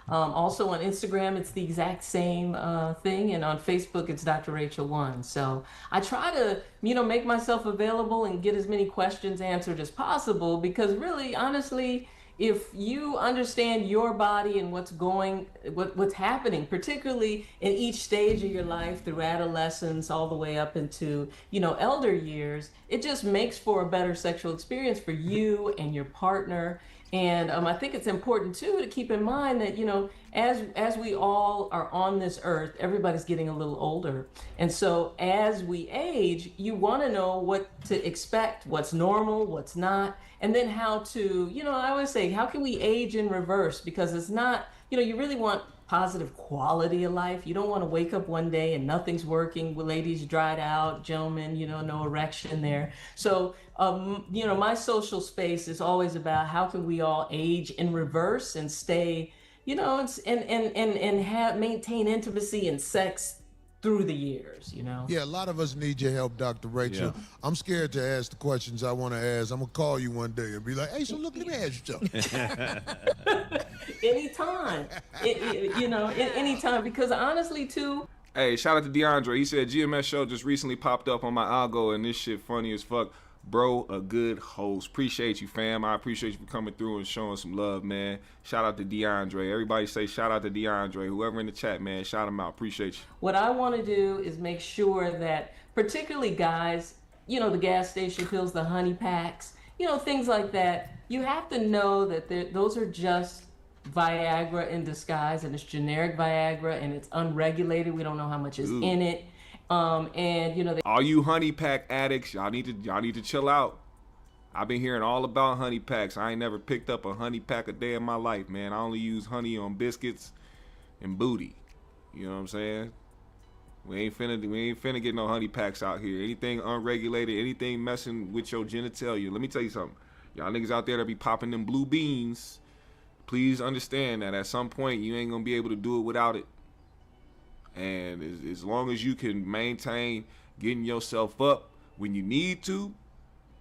Speaker 3: Also on Instagram, it's the exact same thing, and on Facebook, it's Dr. Rachael 1. So I try to, you know, make myself available and get as many questions answered as possible, because really, honestly, if you understand your body and what's happening, particularly in each stage of your life, through adolescence all the way up into, you know, elder years, it just makes for a better sexual experience for you and your partner. And I think it's important too to keep in mind that, you know, as we all are on this earth, everybody's getting a little older. And so as we age, you want to know what to expect, what's normal, what's not, and then how to, you know, I always say, how can we age in reverse? Because it's not, you know, you really want positive quality of life. You don't want to wake up one day and nothing's working. Ladies dried out, gentlemen, you know, no erection there. So, you know, my social space is always about how can we all age in reverse and stay, you know, and maintain intimacy and sex through the years, you know?
Speaker 2: Yeah, a lot of us need your help, Dr. Rachael.
Speaker 4: Yeah.
Speaker 2: I'm scared to ask the questions I want to ask. I'm going to call you one day and be like, hey, so look, let me ask you something.
Speaker 3: Anytime. You know, anytime. Because honestly, too,
Speaker 1: Hey, shout out to DeAndre. He said GMS show just recently popped up on my algo, and this shit funny as fuck. Bro, a good host. Appreciate you, fam. I appreciate you for coming through and showing some love, man. Shout out to DeAndre. Everybody say shout out to DeAndre. Whoever in the chat, man, shout him out. Appreciate you.
Speaker 3: what I want to do is make sure that, particularly guys, you know, the gas station pills, the honey packs, you know, things like that, you have to know that those are just Viagra in disguise, and it's generic Viagra, and it's unregulated. We don't know how much is in it. And you know,
Speaker 1: All you honey pack addicts, y'all need to chill out. I've been hearing all about honey packs. I ain't never picked up a honey pack a day in my life, man. I only use honey on biscuits and booty. You know what I'm saying? We ain't finna get no honey packs out here. Anything unregulated, anything messing with your genitalia. Let me tell you something. Y'all niggas out there that be popping them blue beans, please understand that at some point you ain't gonna be able to do it without it. And as long as you can maintain getting yourself up when you need to,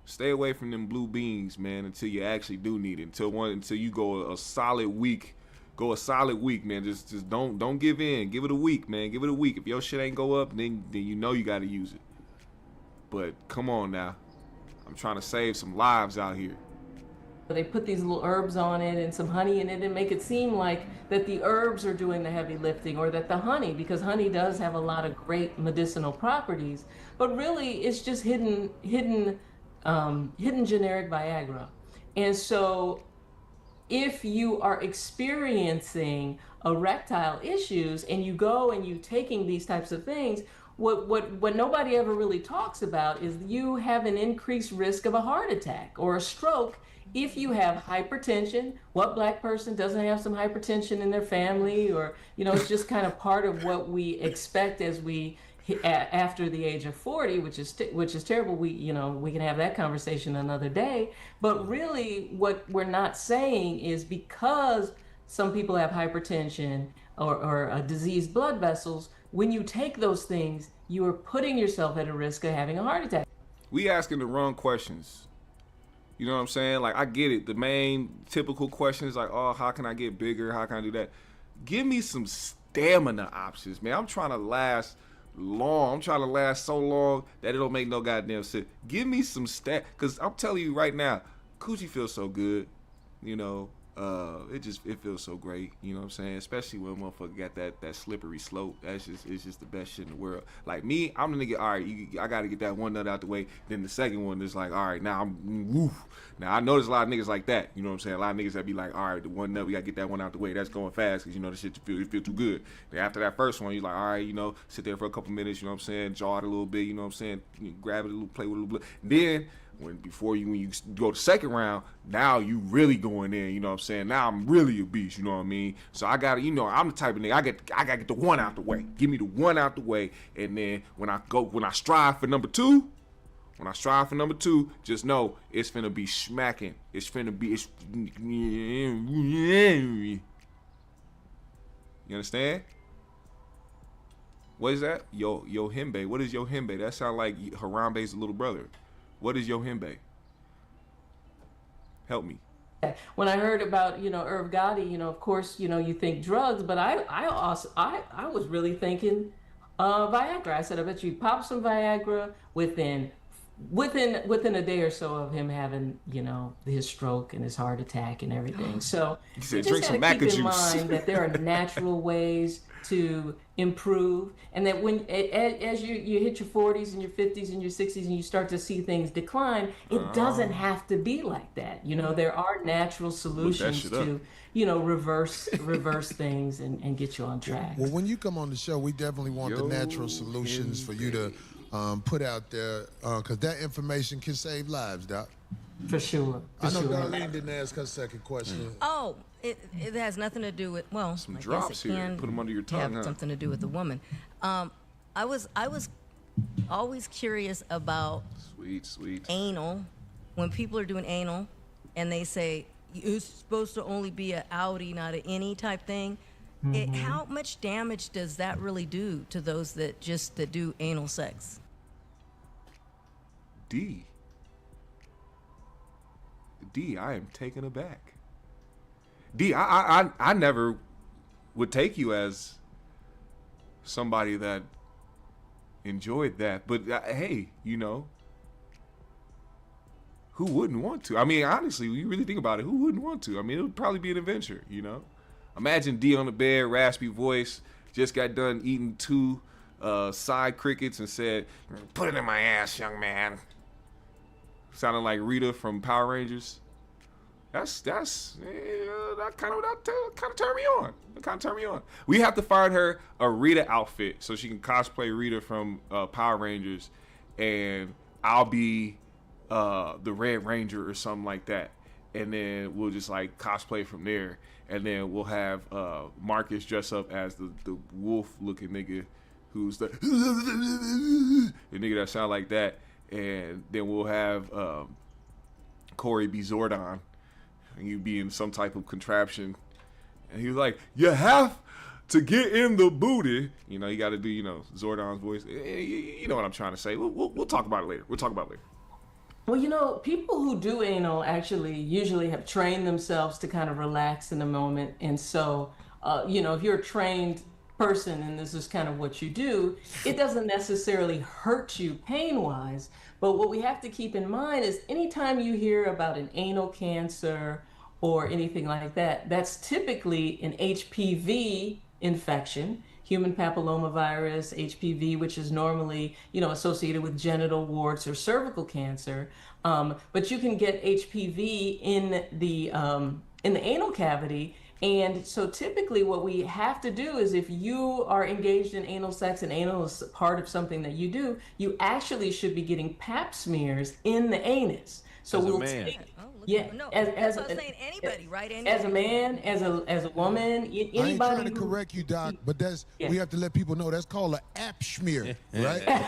Speaker 1: Stay away from them blue beans, man, until you actually do need it. Until you go a solid week. Go a solid week, man. Just don't give in. Give it a week, man. Give it a week. If your shit ain't go up, then you know you got to use it. But come on now. I'm trying to save some lives out here.
Speaker 3: They put these little herbs on it and some honey in it and make it seem like that the herbs are doing the heavy lifting, or that the honey, because honey does have a lot of great medicinal properties, but really it's just hidden generic Viagra. And so if you are experiencing erectile issues and you go and you taking these types of things, what nobody ever really talks about is you have an increased risk of a heart attack or a stroke if you have hypertension. What black person doesn't have some hypertension in their family? Or, it's just kind of part of what we expect as we after the age of 40, which is terrible. We can have that conversation another day. But really, what we're not saying is because some people have hypertension or diseased blood vessels, when you take those things, you are putting yourself at a risk of having a heart attack.
Speaker 1: We asking the wrong questions. You know what I'm saying? Like, I get it. The main typical question is like, oh, how can I get bigger? How can I do that? Give me some stamina options, man. I'm trying to last long. I'm trying to last so long that it don't make no goddamn sense. Give me some because I'm telling you right now, coochie feels so good. It feels so great. You know what I'm saying? Especially when motherfucker got that slippery slope. It's just the best shit in the world. Like me, I'm the nigga. All right, I got to get that one nut out the way. Then the second one is like, all right, now I'm woof. Now I know there's a lot of niggas like that. You know what I'm saying? A lot of niggas that be like, all right, the one nut, we got to get that one out the way. That's going fast because the shit feel too good. Then after that first one, you're like, all right, sit there for a couple minutes. You know what I'm saying? Jaw it a little bit. You know what I'm saying? Grab it a little, play with it a little bit. Then when you go to second round, now you really going in, you know what I'm saying? Now I'm really a beast, you know what I mean? So I gotta, I'm the type of nigga, I gotta get the one out the way. Give me the one out the way, and then when I strive for number two, just know it's finna be smacking. You understand? What is that? Yo Himbe. What is Yo Himbe? That sound like Harambe's little brother. What is Yo Himbe? Help me.
Speaker 3: When I heard about, Irv Gotti, of course, you think drugs, but I was really thinking Viagra. I said, I bet you pop some Viagra within a day or so of him having, his stroke and his heart attack and everything. So
Speaker 1: you said,
Speaker 3: just
Speaker 1: drink
Speaker 3: gotta keep
Speaker 1: some
Speaker 3: in
Speaker 1: juice.
Speaker 3: mind that there are natural ways to improve, and that when as you hit your 40s and your 50s and your 60s and you start to see things decline, it doesn't have to be like that. There are natural solutions to reverse things and get you on track.
Speaker 2: Well, when you come on the show, we definitely want the natural solutions for you to put out there, because that information can save lives, Doc.
Speaker 3: For sure.
Speaker 2: I know Darlene didn't ask her second question.
Speaker 5: Oh, it has nothing to do with, well,
Speaker 1: Some
Speaker 5: I
Speaker 1: drops
Speaker 5: guess it
Speaker 1: here.
Speaker 5: can
Speaker 1: Put them under your tongue,
Speaker 5: have something to do with the woman. I was always curious about
Speaker 1: Sweet.
Speaker 5: anal. When people are doing anal and they say it's supposed to only be an outie, not an innie type thing, how much damage does that really do to those that do anal sex?
Speaker 1: D, I am taken aback. D, I never would take you as somebody that enjoyed that, but hey, who wouldn't want to? I mean, honestly, when you really think about it, who wouldn't want to? I mean, it would probably be an adventure, Imagine D on the bed, raspy voice, just got done eating 2 side crickets and said, "Put it in my ass, young man." Sounding like Rita from Power Rangers. That kind of turned me on. That kind of turned me on. We have to find her a Rita outfit so she can cosplay Rita from Power Rangers, and I'll be the Red Ranger or something like that. And then we'll just like cosplay from there. And then we'll have Marcus dress up as the wolf-looking nigga who's the nigga that sound like that. And then we'll have Corey be Zordon, and you be in some type of contraption, and he was like, "You have to get in the booty." You got to do Zordon's voice. You know what I'm trying to say. We'll talk about it later.
Speaker 3: Well, people who do anal actually usually have trained themselves to kind of relax in the moment. And so, if you're a trained person and this is kind of what you do, it doesn't necessarily hurt you pain wise. But what we have to keep in mind is anytime you hear about an anal cancer or anything like that, that's typically an HPV infection. Human papillomavirus, HPV, which is normally, associated with genital warts or cervical cancer. But you can get HPV in the anal cavity. And so typically what we have to do is if you are engaged in anal sex and anal is part of something that you do, you actually should be getting pap smears in the anus. So we'll take,
Speaker 5: that's what I'm saying. Anybody, right? Anybody.
Speaker 3: As a man, as a woman, anybody.
Speaker 2: I ain't trying to correct you, Doc, but we have to let people know that's called an app smear, right?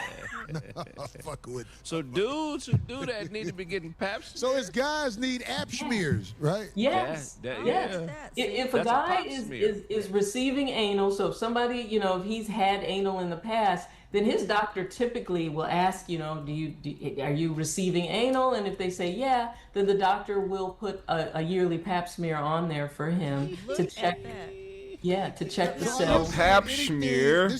Speaker 2: Fuck with.
Speaker 4: So dudes who do that need to be getting pap smears.
Speaker 2: So it's guys need app smears, right?
Speaker 3: Yes. Yes. If a guy is receiving anal, so if somebody, if he's had anal in the past, then his doctor typically will ask, are you receiving anal? And if they say yeah, then the doctor will put a yearly pap smear on there for him to check. Yeah, to check the cells.
Speaker 1: A pap smear.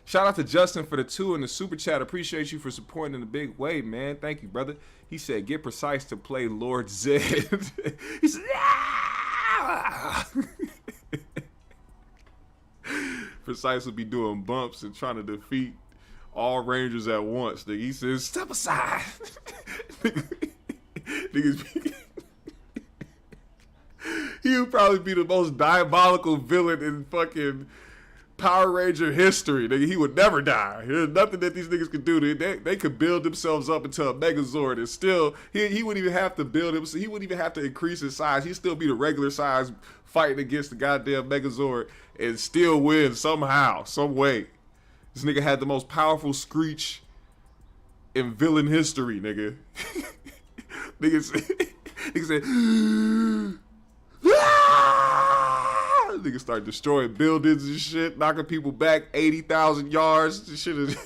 Speaker 1: Shout out to Justin for the 2 in the super chat. Appreciate you for supporting in a big way, man. Thank you, brother. He said, "Get precise to play Lord Zed." He said, "Yeah." Precise will be doing bumps and trying to defeat all Rangers at once. Nigga. He says, "Step aside." Niggas he would probably be the most diabolical villain in fucking Power Ranger history. Nigga, he would never die. There's nothing that these niggas could do. They could build themselves up into a Megazord and still, he wouldn't even have to build him. So he wouldn't even have to increase his size. He'd still be the regular size fighting against the goddamn Megazord and still win somehow, some way. This nigga had the most powerful screech in villain history, nigga. Nigga said, nigga start destroying buildings and shit, knocking people back 80,000 yards. This shit is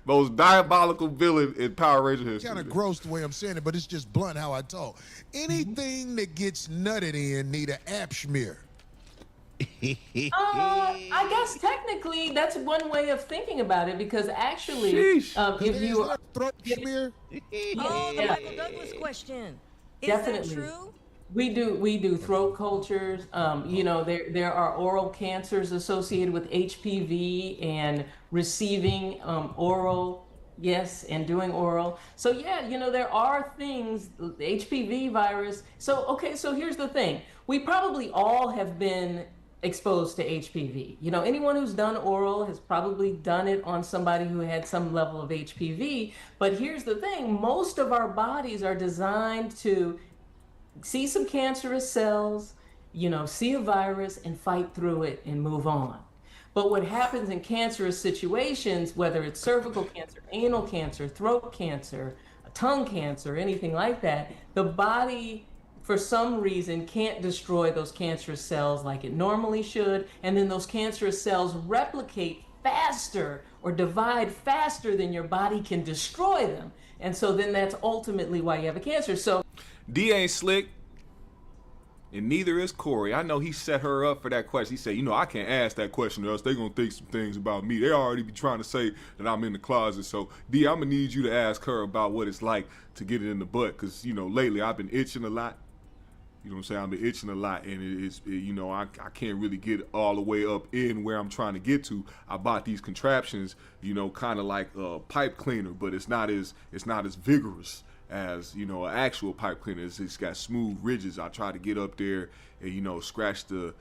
Speaker 1: most diabolical villain in Power Ranger history.
Speaker 2: Kind of gross the way I'm saying it, but it's just blunt how I talk. Anything that gets nutted in need an app smear.
Speaker 3: I guess technically that's one way of thinking about it because actually, if you
Speaker 2: throat smear,
Speaker 5: the Michael Douglas question. Is
Speaker 3: definitely.
Speaker 5: that true?
Speaker 3: We do throat cultures. There are oral cancers associated with HPV and receiving oral, yes, and doing oral. So yeah, there are things, the HPV virus. So here's the thing. We probably all have been exposed to HPV. Anyone who's done oral has probably done it on somebody who had some level of HPV. But here's the thing. Most of our bodies are designed to see some cancerous cells, see a virus and fight through it and move on. But what happens in cancerous situations, whether it's cervical cancer, anal cancer, throat cancer, tongue cancer, anything like that, the body, for some reason, can't destroy those cancerous cells like it normally should. And then those cancerous cells replicate faster or divide faster than your body can destroy them. And so then that's ultimately why you have a cancer. So
Speaker 1: D ain't slick, and neither is Corey. I know he set her up for that question. He said, I can't ask that question or else they're going to think some things about me. They already be trying to say that I'm in the closet. So, D, I'm going to need you to ask her about what it's like to get it in the butt because, lately I've been itching a lot. You know what I'm saying? I've been itching a lot, and I can't really get all the way up in where I'm trying to get to. I bought these contraptions, kind of like a pipe cleaner, but it's not as vigorous as an actual pipe cleaner. It's got smooth ridges. I try to get up there and scratch the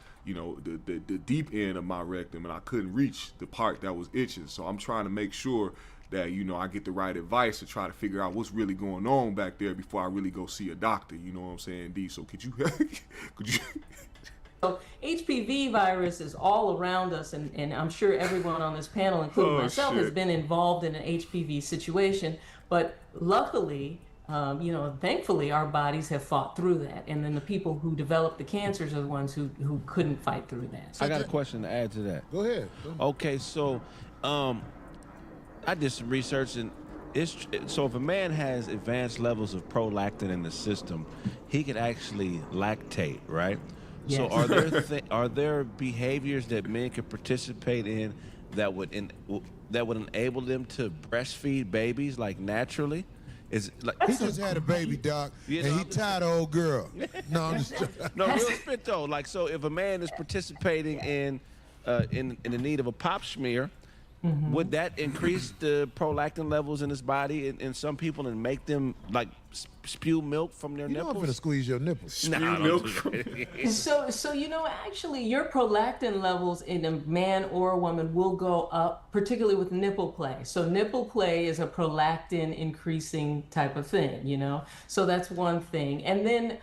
Speaker 1: deep end of my rectum, and I couldn't reach the part that was itching. So I'm trying to make sure that I get the right advice to try to figure out what's really going on back there before I really go see a doctor. You know what I'm saying, D? So could you
Speaker 3: So HPV virus is all around us, and I'm sure everyone on this panel, including myself, has been involved in an HPV situation. But luckily, thankfully, our bodies have fought through that. And then the people who developed the cancers are the ones who couldn't fight through that.
Speaker 4: I got a question to add to that.
Speaker 2: Go ahead.
Speaker 4: Okay, so I did some research, and so if a man has advanced levels of prolactin in the system, he can actually lactate, right?
Speaker 3: Yes.
Speaker 4: So are there behaviors that men can participate in that would enable them to breastfeed babies like naturally? Is like
Speaker 2: He just had a baby, Doc,
Speaker 4: You
Speaker 2: and
Speaker 4: know,
Speaker 2: he tied an old girl. No, I'm just
Speaker 4: no, real spit though. Like, so if a man is participating in the need of a pap smear, would that increase the prolactin levels in his body in some people and make them like spew milk from their
Speaker 2: You know I'm
Speaker 4: nipples?
Speaker 2: finna squeeze your nipples.
Speaker 4: Nah,
Speaker 1: milk.
Speaker 3: So actually, your prolactin levels in a man or a woman will go up, particularly with nipple play. So nipple play is a prolactin increasing type of thing, So that's one thing. And then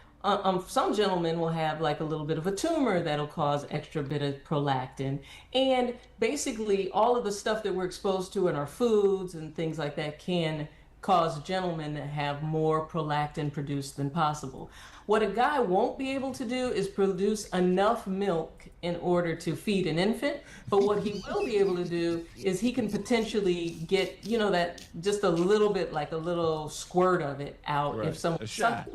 Speaker 3: some gentlemen will have like a little bit of a tumor that'll cause extra bit of prolactin. And basically, all of the stuff that we're exposed to in our foods and things like that can cause gentlemen to have more prolactin produced than possible. What a guy won't be able to do is produce enough milk in order to feed an infant, but what he will be able to do is he can potentially get, that just a little bit, like a little squirt of it out
Speaker 4: Right.
Speaker 3: if someone
Speaker 4: A shot.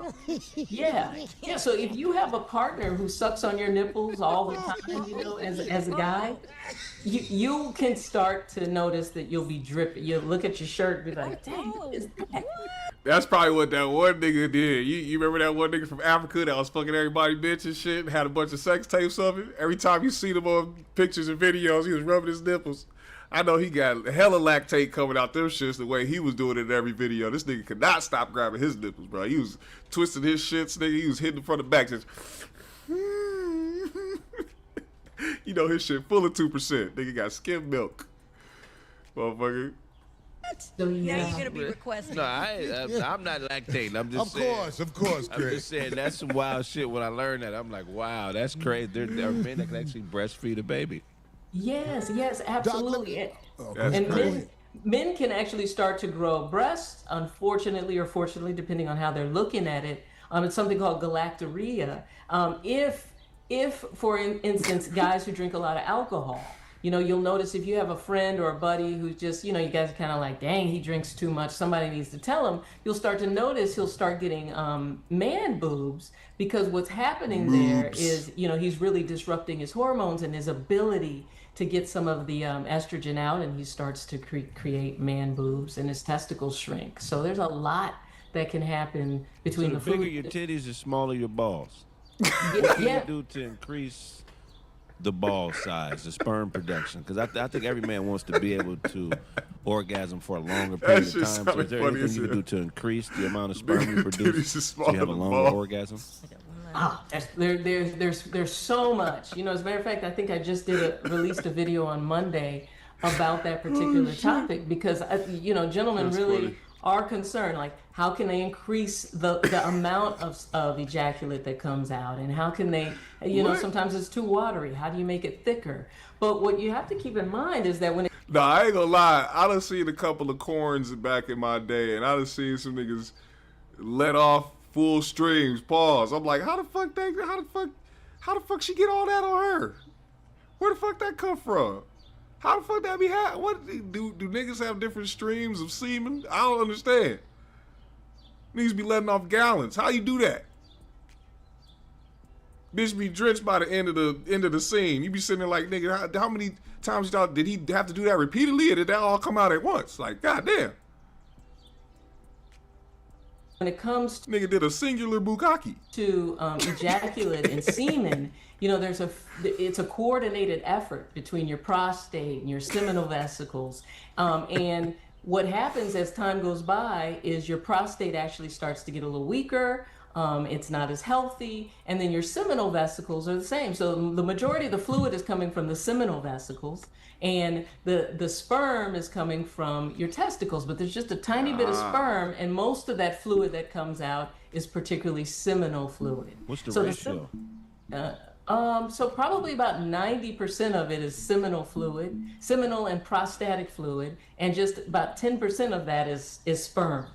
Speaker 3: Yeah. So if you have a partner who sucks on your nipples all the time, as a guy, you can start to notice that you'll be dripping. You'll look at your shirt and be like, dang, what is that?
Speaker 1: That's probably what that one nigga did. You remember that one nigga from Africa that was fucking everybody bitch and shit and had a bunch of sex tapes of it? Every time you see them on pictures and videos, he was rubbing his nipples. I know he got hella lactate coming out them shits the way he was doing it in every video. This nigga could not stop grabbing his nipples, bro. He was twisting his shits, nigga. He was hitting from the back just... his shit full of 2%. Nigga got skim milk. Motherfucker.
Speaker 3: So,
Speaker 5: Now you're gonna be requesting.
Speaker 4: No, I'm not lactating. I'm just
Speaker 2: Of course,
Speaker 4: I'm
Speaker 2: Chris.
Speaker 4: just saying that's some wild shit. When I learned that, I'm like, wow, that's crazy. There are men that can actually breastfeed a baby.
Speaker 3: Yes, absolutely.
Speaker 1: That's
Speaker 3: And
Speaker 1: crazy.
Speaker 3: men can actually start to grow breasts, unfortunately or fortunately, depending on how they're looking at it. It's something called galactorrhea. If for instance, guys who drink a lot of alcohol, you'll notice if you have a friend or a buddy who's just, you guys are kind of like, dang, he drinks too much, somebody needs to tell him, you'll start to notice he'll start getting man boobs, because what's happening there is, he's really disrupting his hormones and his ability to get some of the estrogen out, and he starts to create man boobs and his testicles shrink. So there's a lot that can happen between
Speaker 4: So
Speaker 3: the
Speaker 4: bigger
Speaker 3: food.
Speaker 4: your titties, the smaller your balls. What do you
Speaker 3: Yeah.
Speaker 4: do to increase the ball size, the sperm production? Because I think every man wants to be able to orgasm for a longer period of
Speaker 1: shit
Speaker 4: time. So
Speaker 1: sounded
Speaker 4: is there
Speaker 1: funny
Speaker 4: anything
Speaker 1: as
Speaker 4: you can
Speaker 1: hell.
Speaker 4: do to increase the amount of sperm you
Speaker 1: Bigger titties
Speaker 4: produce
Speaker 1: is
Speaker 4: so you
Speaker 1: smaller
Speaker 4: have a
Speaker 1: than
Speaker 4: longer
Speaker 1: ball.
Speaker 4: orgasm?
Speaker 3: There's so much. As a matter of fact, I think I just released a video on Monday about that particular topic, because gentlemen
Speaker 1: That's
Speaker 3: really
Speaker 1: funny.
Speaker 3: are concerned, like how can they increase the amount of ejaculate that comes out, and how can they,
Speaker 1: What?
Speaker 3: sometimes it's too watery. How do you make it thicker? But what you have to keep in mind is that when
Speaker 1: Nah, I ain't gonna lie. I done seen a couple of corns back in my day, and I done seen some niggas let off full streams. Pause. I'm like, how the fuck she get all that on her? Where the fuck that come from? How the fuck that be happening? What do niggas have different streams of semen? I don't understand. Niggas be letting off gallons. How you do that? Bitch be drenched by the end of the scene. You be sitting there like, nigga, how many times did he have to do that repeatedly, or did that all come out at once? Like, goddamn.
Speaker 3: it comes
Speaker 1: Nigga did a singular bukkake.
Speaker 3: to ejaculate and semen, it's a coordinated effort between your prostate and your seminal vesicles. And what happens as time goes by is your prostate actually starts to get a little weaker. It's not as healthy, and then your seminal vesicles are the same. So the majority of the fluid is coming from the seminal vesicles, and the sperm is coming from your testicles, but there's just a tiny bit of sperm, and most of that fluid that comes out is particularly seminal fluid.
Speaker 4: What's the
Speaker 3: So
Speaker 4: ratio?
Speaker 3: So probably about 90% of it is seminal fluid, seminal and prostatic fluid, and just about 10% of that is sperm.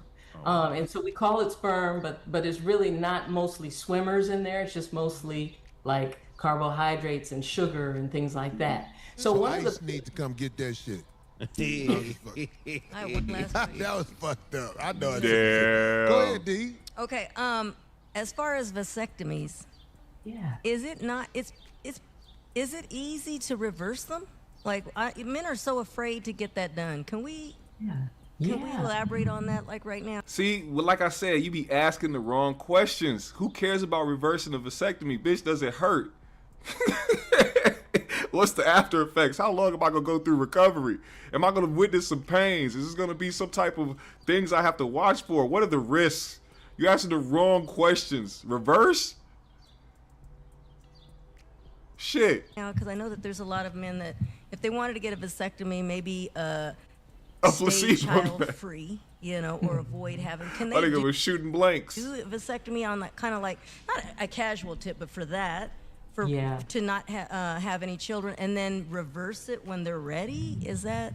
Speaker 3: And so we call it sperm, but it's really not mostly swimmers in there. It's just mostly like carbohydrates and sugar and things like that. So one of
Speaker 2: Ice
Speaker 3: the
Speaker 2: need to come get that shit.
Speaker 5: I went last week.
Speaker 2: That was fucked up. I know it.
Speaker 1: Damn.
Speaker 2: Go ahead, D.
Speaker 5: Okay. As far as vasectomies,
Speaker 3: Yeah.
Speaker 5: is it not? Is it easy to reverse them? Like men are so afraid to get that done. Can we?
Speaker 3: Yeah.
Speaker 5: Can we elaborate on that, like right now?
Speaker 1: See, well, like I said, you be asking the wrong questions. Who cares about reversing a vasectomy? Bitch, does it hurt? What's the after effects? How long am I going to go through recovery? Am I going to witness some pains? Is this going to be some type of things I have to watch for? What are the risks? You're asking the wrong questions. Reverse? Shit.
Speaker 5: Now, because I know that there's a lot of men that, if they wanted to get a vasectomy, maybe
Speaker 1: A
Speaker 5: stay
Speaker 1: placebo.
Speaker 5: child-free, or avoid having. Can
Speaker 1: I
Speaker 5: they
Speaker 1: think it was shooting blanks.
Speaker 5: do a vasectomy on that kind of like not a casual tip, but for that, to not have any children, and then reverse it when they're ready? Is that?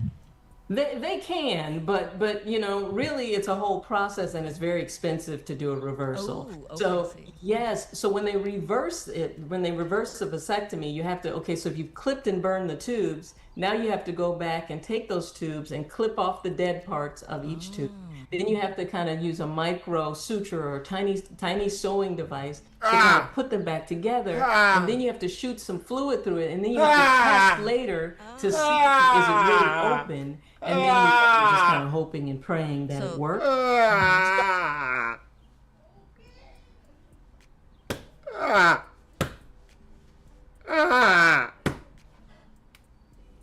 Speaker 3: They can, but really it's a whole process, and it's very expensive to do a reversal.
Speaker 5: Oh, okay,
Speaker 3: so
Speaker 5: I see.
Speaker 3: yes, so when they reverse the vasectomy, you have to, so if you've clipped and burned the tubes, now you have to go back and take those tubes and clip off the dead parts of each tube. Then you have to kind of use a micro suture or tiny sewing device to kind of put them back together. And then you have to shoot some fluid through it, and then you have to test later to see is it really open. And then you're just kind of hoping and praying that it works.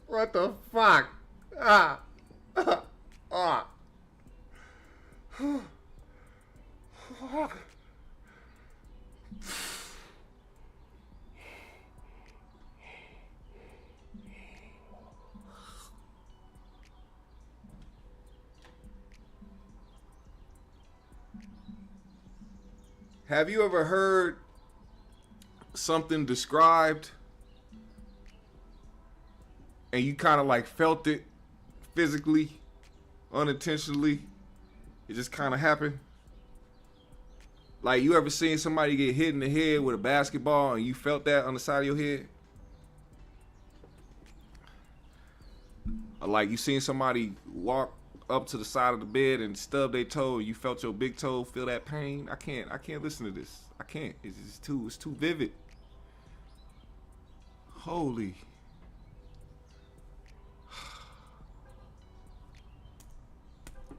Speaker 1: What the fuck? Have you ever heard something described and you kind of like felt it physically, unintentionally? It just kind of happened? Like, you ever seen somebody get hit in the head with a basketball and you felt that on the side of your head? Or like, you seen somebody walk up to the side of the bed and stub their toe, and you felt your big toe feel that pain? I can't listen to this. I can't. It's too vivid. Holy.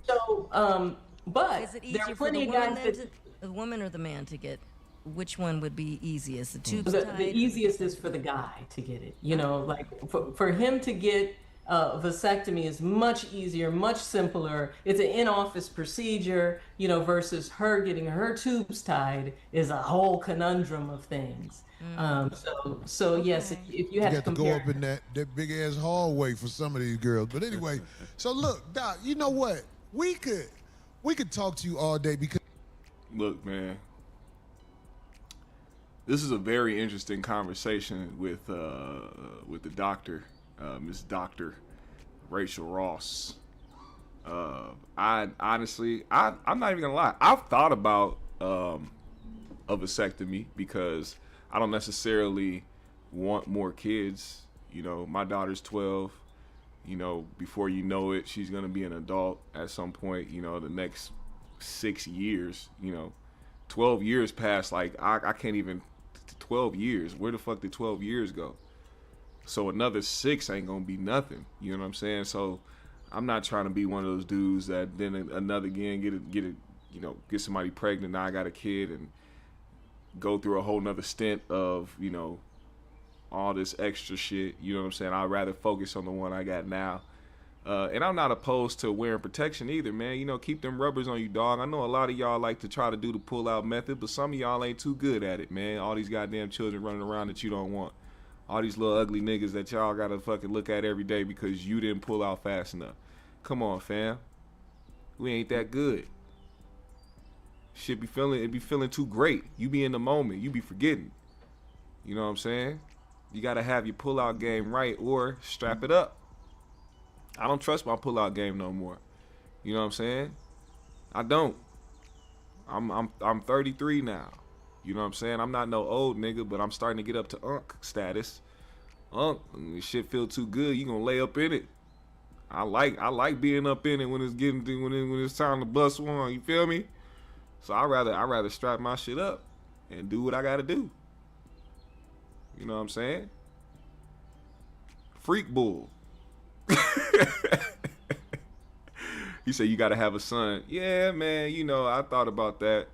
Speaker 3: So, but
Speaker 5: Is it
Speaker 3: there
Speaker 5: easier
Speaker 3: are
Speaker 5: for
Speaker 3: plenty
Speaker 5: the
Speaker 3: of
Speaker 5: woman,
Speaker 3: guys
Speaker 5: then,
Speaker 3: that
Speaker 5: the woman or the man to get? Which one would be easiest? The tubes
Speaker 3: the
Speaker 5: tied?
Speaker 3: easiest is for the guy to get it. Like for him to get a vasectomy is much easier, much simpler. It's an in-office procedure, versus her getting her tubes tied is a whole conundrum of things. So yes, if you had
Speaker 2: You
Speaker 3: to
Speaker 2: got to go
Speaker 3: compare,
Speaker 2: up in that big ass hallway for some of these girls. But anyway, so look, Doc, you know what? We could talk to you all day because
Speaker 1: Look, man. This is a very interesting conversation with the doctor, Miss Dr. Rachael Ross. I honestly, I'm not even gonna lie. I've thought about a vasectomy because I don't necessarily want more kids. My daughter's 12. Before you know it, she's gonna be an adult at some point. The next 6 years. 12 years past. Like I can't even. 12 years. Where the fuck did 12 years go? So another 6 ain't gonna be nothing. You know what I'm saying? So I'm not trying to be one of those dudes that then another again get somebody pregnant. Now I got a kid and go through a whole nother stint of all this extra shit. You know what I'm saying? I'd rather focus on the one I got now. And I'm not opposed to wearing protection either, man. Keep them rubbers on you, dog. I know a lot of y'all like to try to do the pull-out method, but some of y'all ain't too good at it, man. All these goddamn children running around that you don't want. All these little ugly niggas that y'all gotta fucking look at every day because you didn't pull out fast enough. Come on, fam. We ain't that good. It be feeling too great. You be in the moment. You be forgetting. You know what I'm saying? You gotta have your pull-out game right or strap it up. I don't trust my pull-out game no more. You know what I'm saying? I don't. I'm 33 now. You know what I'm saying? I'm not no old nigga, but I'm starting to get up to unk status. Shit feel too good, you gonna lay up in it. I like being up in it when it's when it's time to bust one. You feel me? So I rather strap my shit up and do what I gotta do. You know what I'm saying? Freak bull. He said you gotta have a son. Yeah, man. You know, I thought about that,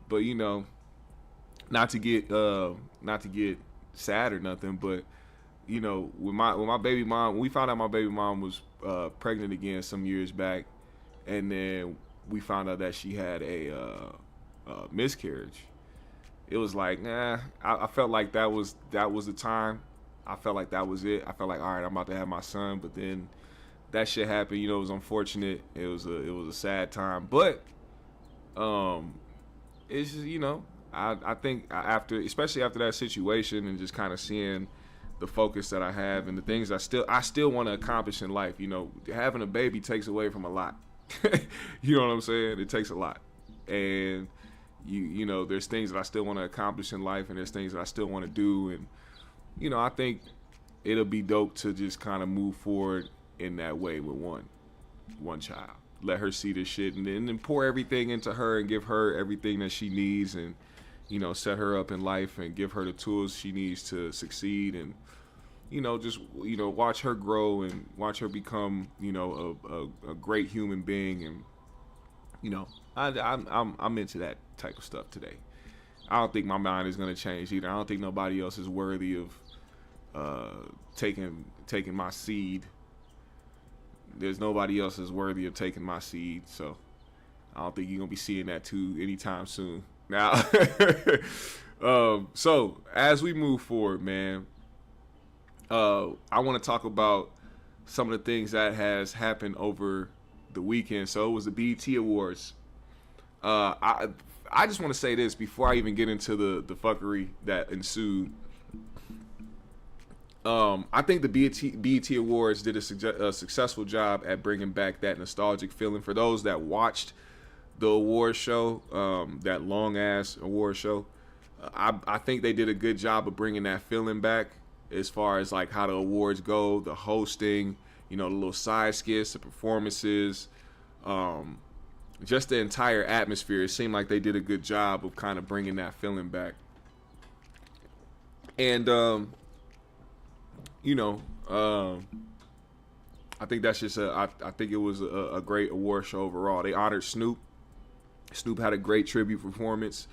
Speaker 1: but you know, not to get sad or nothing, but you know, when my baby mom, when we found out my baby mom was pregnant again some years back, and then we found out that she had a miscarriage. It was like, nah. I felt like that was the time. I felt like that was it. I felt like, all right, I'm about to have my son, but then that shit happened. You know, it was unfortunate. It was a sad time, but it's just, you know, I think especially after that situation and just kind of seeing the focus that I have and the things I still want to accomplish in life. You know, having a baby takes away from a lot. You know what I'm saying? It takes a lot, and you know, there's things that I still want to accomplish in life, and there's things that I still want to do, and you know, I think it'll be dope to just kind of move forward in that way with one child. Let her see this shit, and then pour everything into her and give her everything that she needs, and you know, set her up in life and give her the tools she needs to succeed, and you know, just, you know, watch her grow and watch her become, you know, a great human being. And you know, I'm into that type of stuff today. I don't think my mind is gonna change either. I don't think nobody else is worthy of taking my seed. There's nobody else is worthy of taking my seed, so I don't think you're gonna be seeing that too anytime soon. Now, so as we move forward, man, I want to talk about some of the things that has happened over the weekend. So it was the BET Awards. I just want to say this before I even get into the fuckery that ensued. I think the BET Awards did a successful job at bringing back that nostalgic feeling for those that watched the award show, that long ass award show. I think they did a good job of bringing that feeling back as far as like how the awards go, the hosting, you know, the little side skits, the performances, just the entire atmosphere. It seemed like they did a good job of kind of bringing that feeling back. And you know, I think that's just I think it was a great award show overall. They honored Snoop. Snoop had a great tribute performance.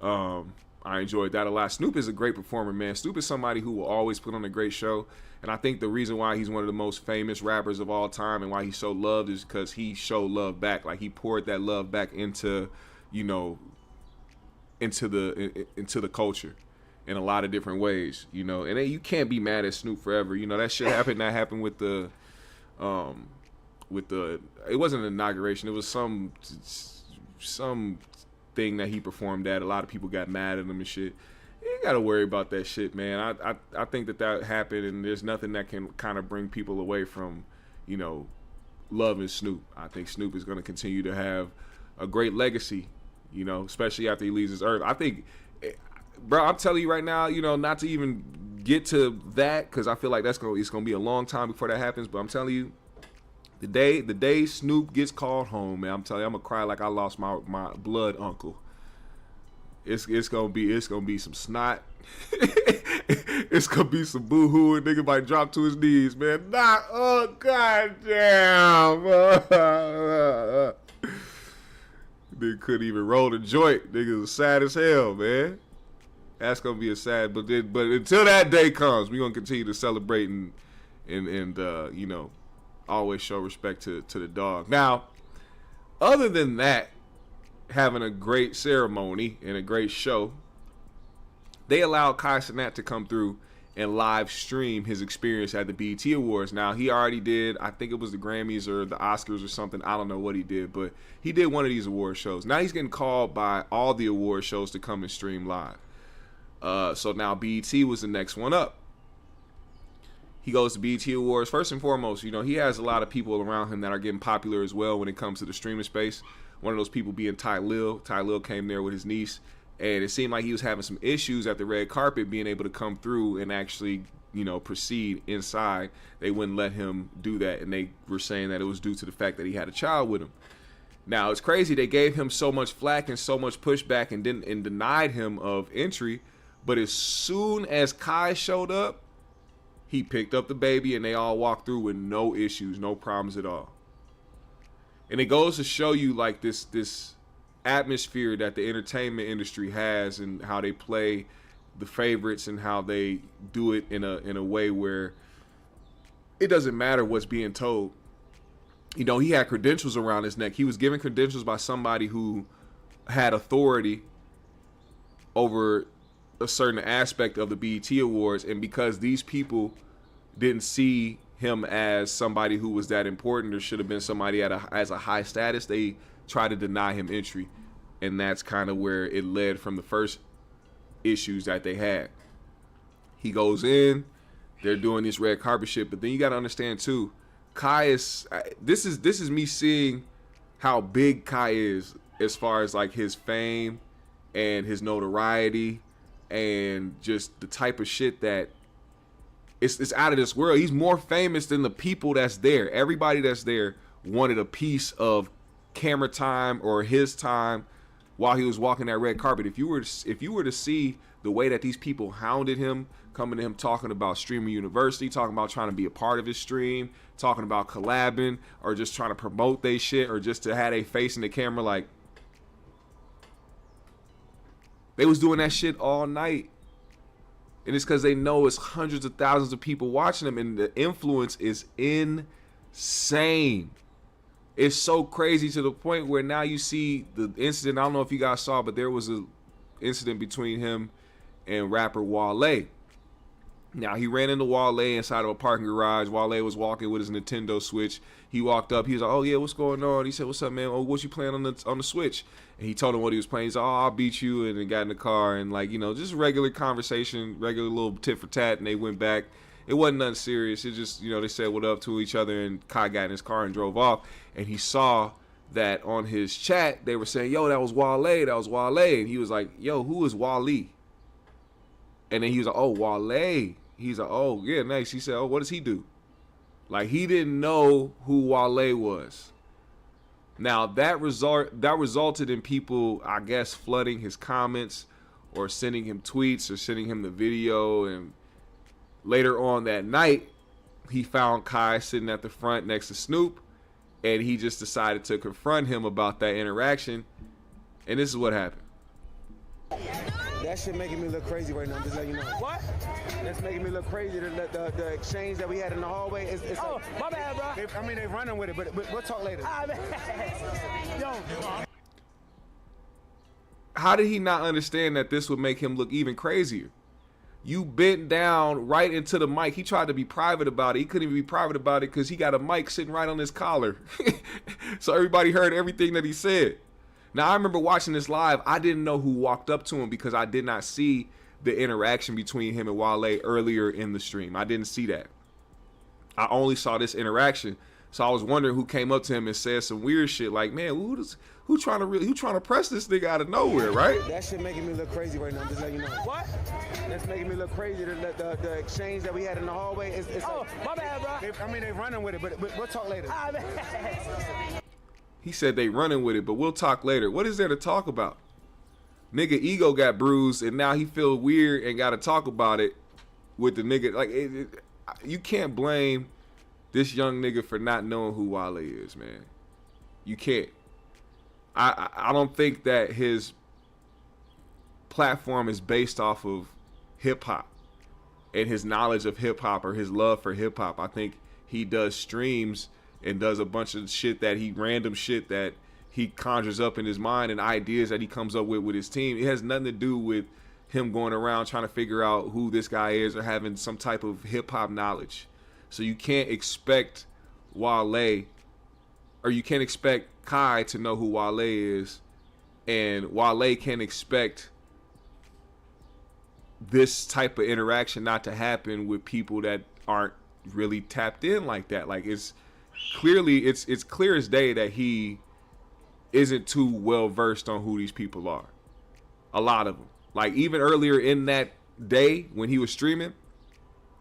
Speaker 1: I enjoyed that a lot. Snoop is a great performer, man. Snoop is somebody who will always put on a great show. And I think the reason why he's one of the most famous rappers of all time and why he's so loved is because he showed love back. Like, he poured that love back into, you know, into the culture in a lot of different ways, you know. And you can't be mad at Snoop forever. You know, that shit happened. That happened with the it wasn't an inauguration. It was some thing that he performed at. A lot of people got mad at him and shit. You ain't gotta worry about that shit, man. I think that happened, and there's nothing that can kind of bring people away from, you know, loving Snoop. I think Snoop is gonna continue to have a great legacy, you know, especially after he leaves this earth. I think, bro, I'm telling you right now, you know, not to even get to that, because I feel like it's gonna be a long time before that happens. But I'm telling you, the day Snoop gets called home, man, I'm telling you, I'm gonna cry like I lost my blood uncle. It's gonna be some snot. It's gonna be some boo-hoo, and nigga might drop to his knees, man. Oh goddamn. Nigga couldn't even roll the joint. Nigga was sad as hell, man. That's gonna be a sad. But until that day comes, we gonna continue to celebrate and you know, always show respect to the dog. Now, other than that, having a great ceremony and a great show, they allowed Cenat to come through and live stream his experience at the BET Awards. Now, he already did, I think it was the Grammys or the Oscars or something. I don't know what he did, but he did one of these award shows. Now he's getting called by all the award shows to come and stream live. So now BET was the next one up. He goes to BET Awards. First and foremost, you know, he has a lot of people around him that are getting popular as well when it comes to the streaming space. One of those people being Ty Lil. Ty Lil came there with his niece, and it seemed like he was having some issues at the red carpet being able to come through and actually proceed inside. They wouldn't let him do that, and they were saying that it was due to the fact that he had a child with him. Now it's crazy, they gave him so much flack and so much pushback and denied him of entry, but as soon as Kai showed up, he picked up the baby and they all walked through with no issues, no problems at all. And it goes to show you like this atmosphere that the entertainment industry has and how they play the favorites and how they do it in a way where it doesn't matter what's being told. He had credentials around his neck. He was given credentials by somebody who had authority over a certain aspect of the BET Awards, and because these people didn't see him as somebody who was that important or should have been somebody as a high status, they tried to deny him entry, and that's kind of where it led from the first issues that they had. He goes in, they're doing this red carpet shit, but then you got to understand too, Kai is this is me seeing how big Kai is as far as like his fame and his notoriety and just the type of shit that it's out of this world. He's more famous than the people that's there. Everybody that's there wanted a piece of camera time or his time while he was walking that red carpet. If you were to see the way that these people hounded him, coming to him talking about streaming university, talking about trying to be a part of his stream, talking about collabing or just trying to promote they shit or just to have a face in the camera, like they was doing that shit all night. And it's because they know it's hundreds of thousands of people watching them, and the influence is insane. It's so crazy to the point where now you see the incident. I don't know if you guys saw, but there was a incident between him and rapper Wale. Now, he ran into Wale inside of a parking garage. Wale was walking with his Nintendo Switch. He walked up. He was like, "Oh, yeah, what's going on?" He said, "What's up, man? Oh, what you playing on the Switch?" And he told him what he was playing. He's like, "Oh, I'll beat you," and then got in the car. And, like, just regular conversation, regular little tit for tat, and they went back. It wasn't nothing serious. It just, they said what up to each other, and Kai got in his car and drove off. And he saw that on his chat, they were saying, "Yo, that was Wale, that was Wale." And he was like, "Yo, who is Wale?" And then he was like, "Oh, Wale." He's like, "Oh, yeah, nice." He said, "Oh, what does he do?" Like, he didn't know who Wale was. Now, that resulted in people, I guess, flooding his comments or sending him tweets or sending him the video. And later on that night, he found Kai sitting at the front next to Snoop, and he just decided to confront him about that interaction. And this is what happened.
Speaker 6: That shit making me look crazy right now, just let you know. What? That's making me look crazy. The exchange that we had in the hallway. It's
Speaker 7: oh, like, my bad, bro.
Speaker 6: They running with it, but we'll talk later.
Speaker 7: Yo.
Speaker 1: How did he not understand that this would make him look even crazier? You bent down right into the mic. He tried to be private about it. He couldn't even be private about it because he got a mic sitting right on his collar. So everybody heard everything that he said. Now, I remember watching this live. I didn't know who walked up to him because I did not see the interaction between him and Wale earlier in the stream. I didn't see that. I only saw this interaction. So I was wondering who came up to him and said some weird shit like, "Man, who trying to press this nigga out of nowhere," right?
Speaker 6: That shit making me look crazy right now, just let you know. What? That's making me look crazy. The exchange that we had in the hallway. It's
Speaker 7: oh, like, my bad, bro.
Speaker 6: They running with it, but we'll talk later.
Speaker 1: He said they running with it, but we'll talk later. What is there to talk about? Nigga ego got bruised, and now he feel weird and got to talk about it with the nigga. Like, you can't blame this young nigga for not knowing who Wale is, man. You can't. I don't think that his platform is based off of hip-hop and his knowledge of hip-hop or his love for hip-hop. I think he does streams and does a bunch of random shit that he conjures up in his mind and ideas that he comes up with his team. It has nothing to do with him going around trying to figure out who this guy is or having some type of hip-hop knowledge. So you can't expect Wale, or you can't expect Kai to know who Wale is, and Wale can't expect this type of interaction not to happen with people that aren't really tapped in like that. Like, it's clear as day that he isn't too well versed on who these people are. A lot of them. Like, even earlier in that day when he was streaming,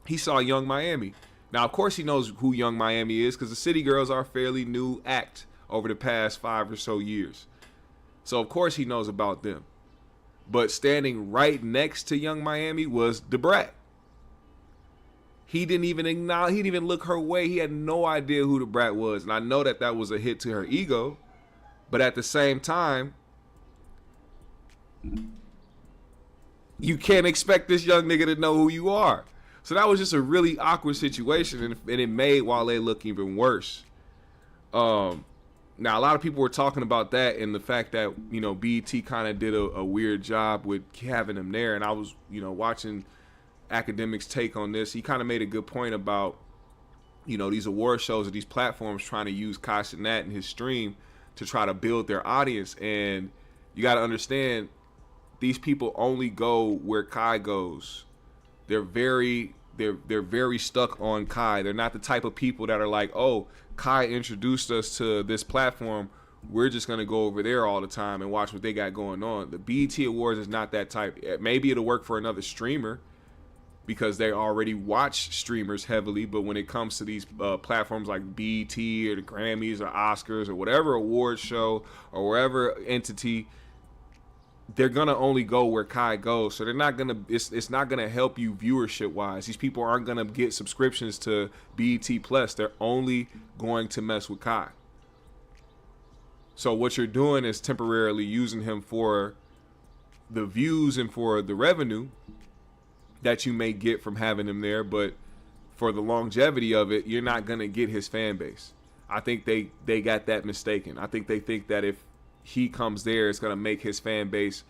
Speaker 1: he saw Young Miami. Now, of course, he knows who Young Miami is because the City Girls are a fairly new act over the past 5 or so years. So, of course, he knows about them. But standing right next to Young Miami was Da Brat. He didn't even acknowledge, he didn't even look her way. He had no idea who Da Brat was. And I know that that was a hit to her ego. But at the same time, you can't expect this young nigga to know who you are. So that was just a really awkward situation, and it made Wale look even worse. Now, a lot of people were talking about that and the fact that, you know, BET kind of did a weird job with having him there. And I was, you know, watching Academic's take on this. He kind of made a good point about, you know, these award shows or these platforms trying to use Cenat and his stream to try to build their audience. And you got to understand, these people only go where Kai goes. They're very stuck on Kai. They're not the type of people that are like, oh, Kai introduced us to this platform, we're just gonna go over there all the time and watch what they got going on. The BET Awards is not that type. Maybe it'll work for another streamer because they already watch streamers heavily, but when it comes to these platforms like BET or the Grammys or Oscars or whatever award show or wherever entity, they're gonna only go where Kai goes. So they're not gonna, it's not gonna help you viewership wise. These people aren't gonna get subscriptions to BET Plus. They're only going to mess with Kai. So what you're doing is temporarily using him for the views and for the revenue that you may get from having him there, but for the longevity of it, you're not gonna get his fan base. I think they got that mistaken. I think they think that if he comes there, it's going to make his fan base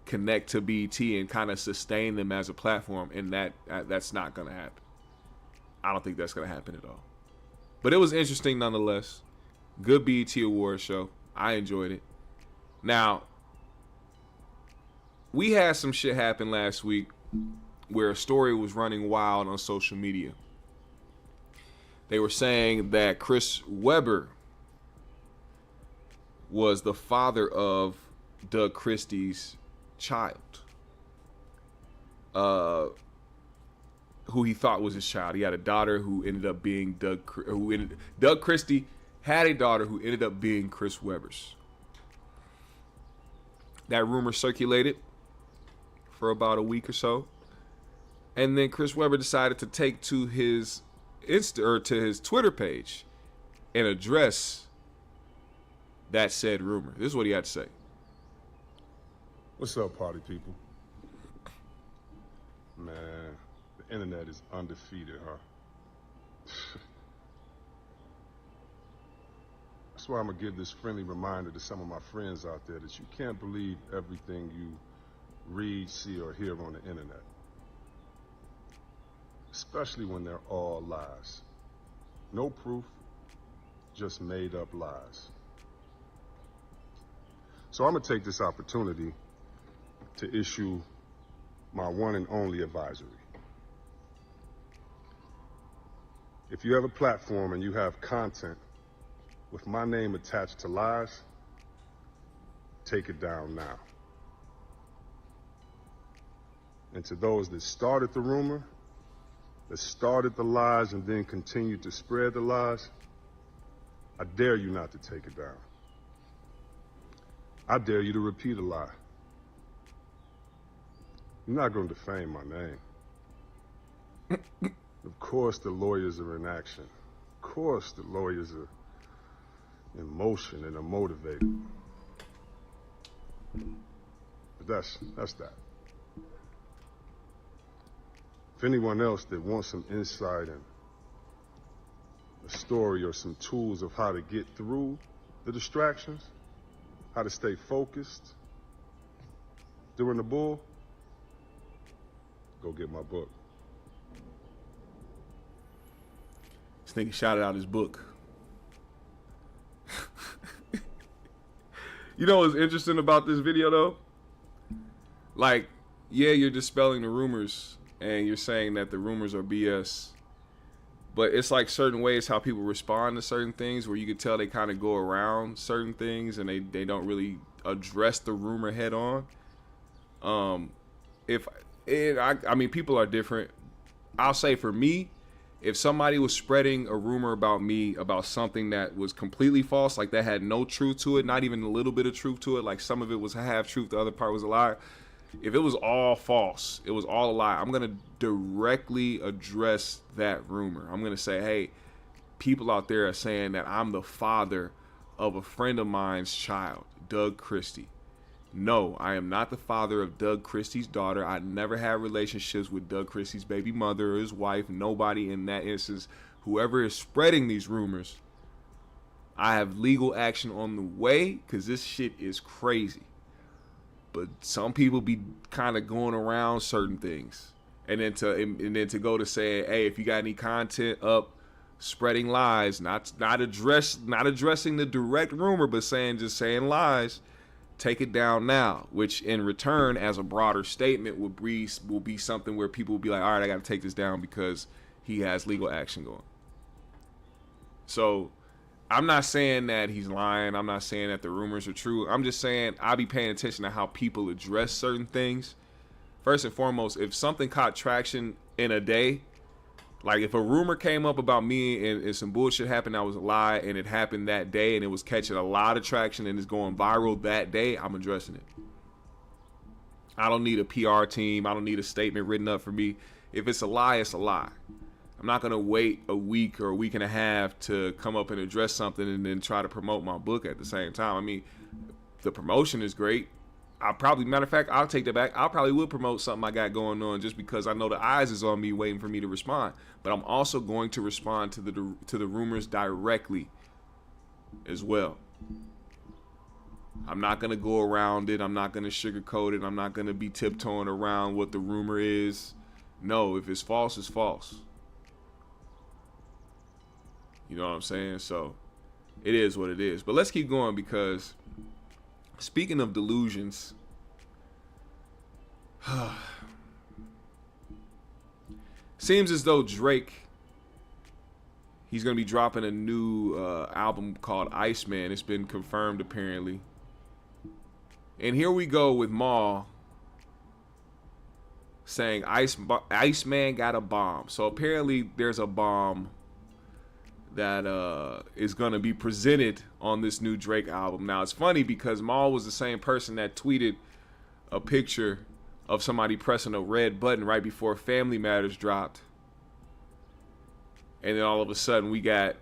Speaker 1: connect to BET and kind of sustain them as a platform, and that's not going to happen. I don't think that's going to happen at all. But it was interesting nonetheless. Good BET Awards show. I enjoyed it. Now, we had some shit happen last week where a story was running wild on social media. They were saying that Chris Webber was the father of Doug Christie's child, who he thought was his child. He had a daughter who ended up being Doug Christie had a daughter who ended up being Chris Webber's. That rumor circulated for about a week or so, and then Chris Webber decided to take to his to his Twitter page and address that said rumor. This is what he had to say.
Speaker 8: What's up, party people? Man, the internet is undefeated, huh? That's why I'm gonna give this friendly reminder to some of my friends out there that you can't believe everything you read, see, or hear on the internet. Especially when they're all lies. No proof, just made up lies. So I'm gonna take this opportunity to issue my one and only advisory. If you have a platform and you have content with my name attached to lies, take it down now. And to those that started the rumor, that started the lies and then continued to spread the lies, I dare you not to take it down. I dare you to repeat a lie. You're not going to defame my name. Of course the lawyers are in action. Of course the lawyers are in motion and are motivated. But that's that. If anyone else that wants some insight and a story or some tools of how to get through the distractions, how to stay focused during the bull, go get my book.
Speaker 1: This nigga shouted out his book. You know what's interesting about this video though? Like, yeah, you're dispelling the rumors and you're saying that the rumors are BS. But it's like certain ways how people respond to certain things where you can tell they kind of go around certain things and they don't really address the rumor head on. I mean, people are different. I'll say for me, if somebody was spreading a rumor about me about something that was completely false, like that had no truth to it, not even a little bit of truth to it, like some of it was half truth, the other part was a lie. If it was all false, it was all a lie, I'm going to directly address that rumor. I'm going to say, hey, people out there are saying that I'm the father of a friend of mine's child, Doug Christie. No, I am not the father of Doug Christie's daughter. I never had relationships with Doug Christie's baby mother or his wife. Nobody in that instance. Whoever is spreading these rumors, I have legal action on the way because this shit is crazy. But some people be kind of going around certain things. And then to go to say, hey, if you got any content up spreading lies, not addressing the direct rumor, but just saying lies, take it down now, which in return as a broader statement will be something where people will be like, all right, I got to take this down because he has legal action going. So I'm not saying that he's lying. I'm not saying that the rumors are true. I'm just saying I'll be paying attention to how people address certain things. First and foremost, if something caught traction in a day, like if a rumor came up about me and some bullshit happened that was a lie and it happened that day and it was catching a lot of traction and it's going viral that day, I'm addressing it. I don't need a PR team. I don't need a statement written up for me. If it's a lie, it's a lie. I'm not going to wait a week or a week and a half to come up and address something and then try to promote my book at the same time. I mean, the promotion is great. Matter of fact, I'll take that back. I probably would promote something I got going on just because I know the eyes is on me waiting for me to respond. But I'm also going to respond to the rumors directly as well. I'm not going to go around it. I'm not going to sugarcoat it. I'm not going to be tiptoeing around what the rumor is. No, if it's false, it's false. You know what I'm saying? So it is what it is. But let's keep going because speaking of delusions, seems as though Drake, he's going to be dropping a new album called Iceman. It's been confirmed apparently. And here we go with Maul saying Iceman got a bomb. So apparently there's a bomb that is going to be presented on this new Drake album. Now, it's funny because Maul was the same person that tweeted a picture of somebody pressing a red button right before Family Matters dropped. And then all of a sudden we got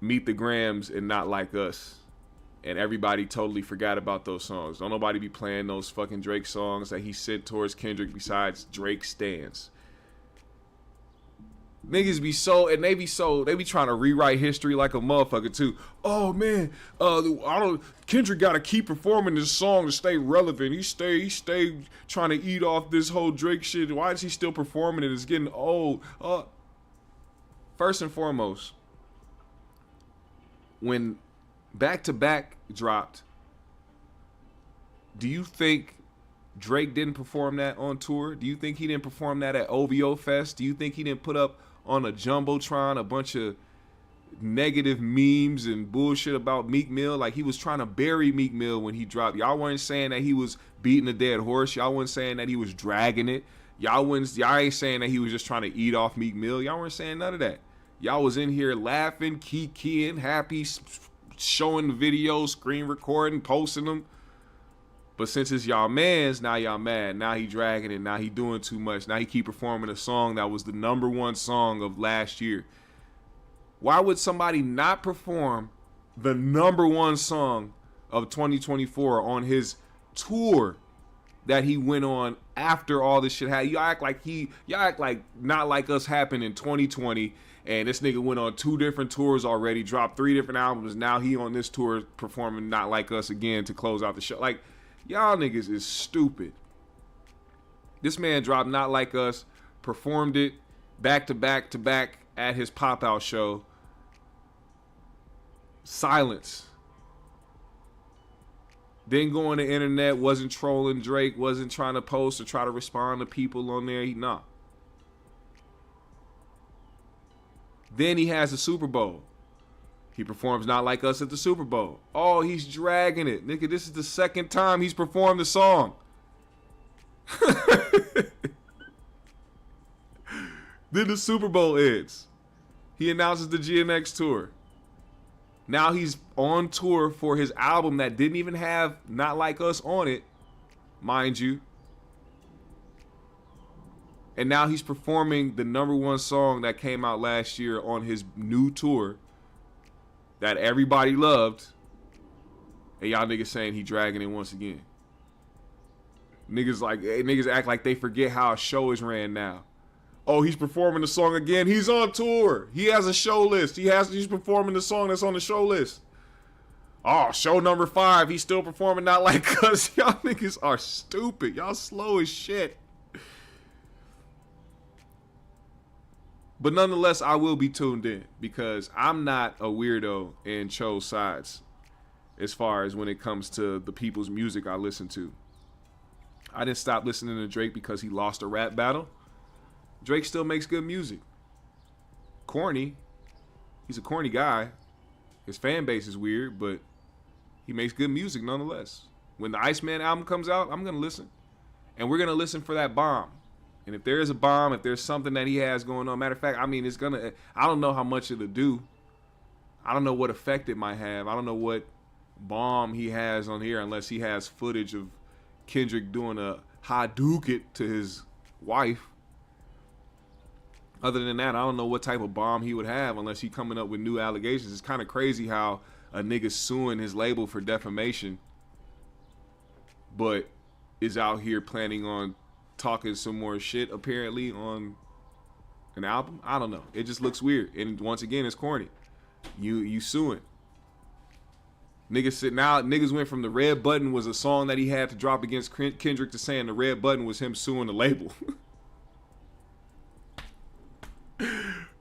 Speaker 1: Meet the Grams and Not Like Us. And everybody totally forgot about those songs. Don't nobody be playing those fucking Drake songs that he sent towards Kendrick besides Drake stands. Niggas be they be trying to rewrite history like a motherfucker too. Oh man, Kendrick gotta keep performing this song to stay relevant. He stay trying to eat off this whole Drake shit. Why is he still performing it? It's getting old. First and foremost, when Back to Back dropped, do you think Drake didn't perform that on tour? Do you think he didn't perform that at OVO Fest? Do you think he didn't put up on a Jumbotron a bunch of negative memes and bullshit about Meek Mill? Like he was trying to bury Meek Mill when he dropped. Y'all weren't saying that he was beating a dead horse. Y'all weren't saying that he was dragging it. Y'all ain't saying that he was just trying to eat off Meek Mill. Y'all weren't saying none of that. Y'all was in here laughing, kikiing, happy, showing the videos, screen recording, posting them. But since it's y'all mans, now y'all mad. Now he dragging it. Now he doing too much. Now he keep performing a song that was the #1 song of last year. Why would somebody not perform the #1 song of 2024 on his tour that he went on after all this shit happened? Y'all act like Not Like Us happened in 2020 and this nigga went on 2 different tours already, dropped 3 different albums. Now he on this tour performing Not Like Us again to close out the show. Like, y'all niggas is stupid. This man dropped Not Like Us, performed it back to back to back at his pop-out show. Silence. Didn't go on the internet, wasn't trolling Drake, wasn't trying to post or try to respond to people on there. Nah. Then he has the Super Bowl. He performs Not Like Us at the Super Bowl. Oh, he's dragging it. Nigga, this is the 2nd time he's performed the song. Then the Super Bowl ends. He announces the GNX tour. Now he's on tour for his album that didn't even have Not Like Us on it, mind you. And now he's performing the #1 song that came out last year on his new tour that everybody loved. And y'all niggas saying he dragging it once again. Niggas act like they forget how a show is ran now. Oh, he's performing the song again. He's on tour. He has a show list. He's performing the song that's on the show list. Oh, show number 5. He's still performing Not Like Us. Y'all niggas are stupid. Y'all slow as shit. But nonetheless, I will be tuned in because I'm not a weirdo and chose sides as far as when it comes to the people's music I listen to. I didn't stop listening to Drake because he lost a rap battle. Drake still makes good music. Corny. He's a corny guy. His fan base is weird, but he makes good music nonetheless. When the Iceman album comes out, I'm going to listen. And we're going to listen for that bomb. And if there is a bomb, if there's something that he has going on, matter of fact, I mean, I don't know how much it'll do. I don't know what effect it might have. I don't know what bomb he has on here unless he has footage of Kendrick doing a Hadouken to his wife. Other than that, I don't know what type of bomb he would have unless he coming up with new allegations. It's kind of crazy how a nigga suing his label for defamation, but is out here planning on talking some more shit apparently on an album. I don't know. It just looks weird. And once again, it's corny. You suing. Niggas went from the Red Button was a song that he had to drop against Kendrick to saying the Red Button was him suing the label.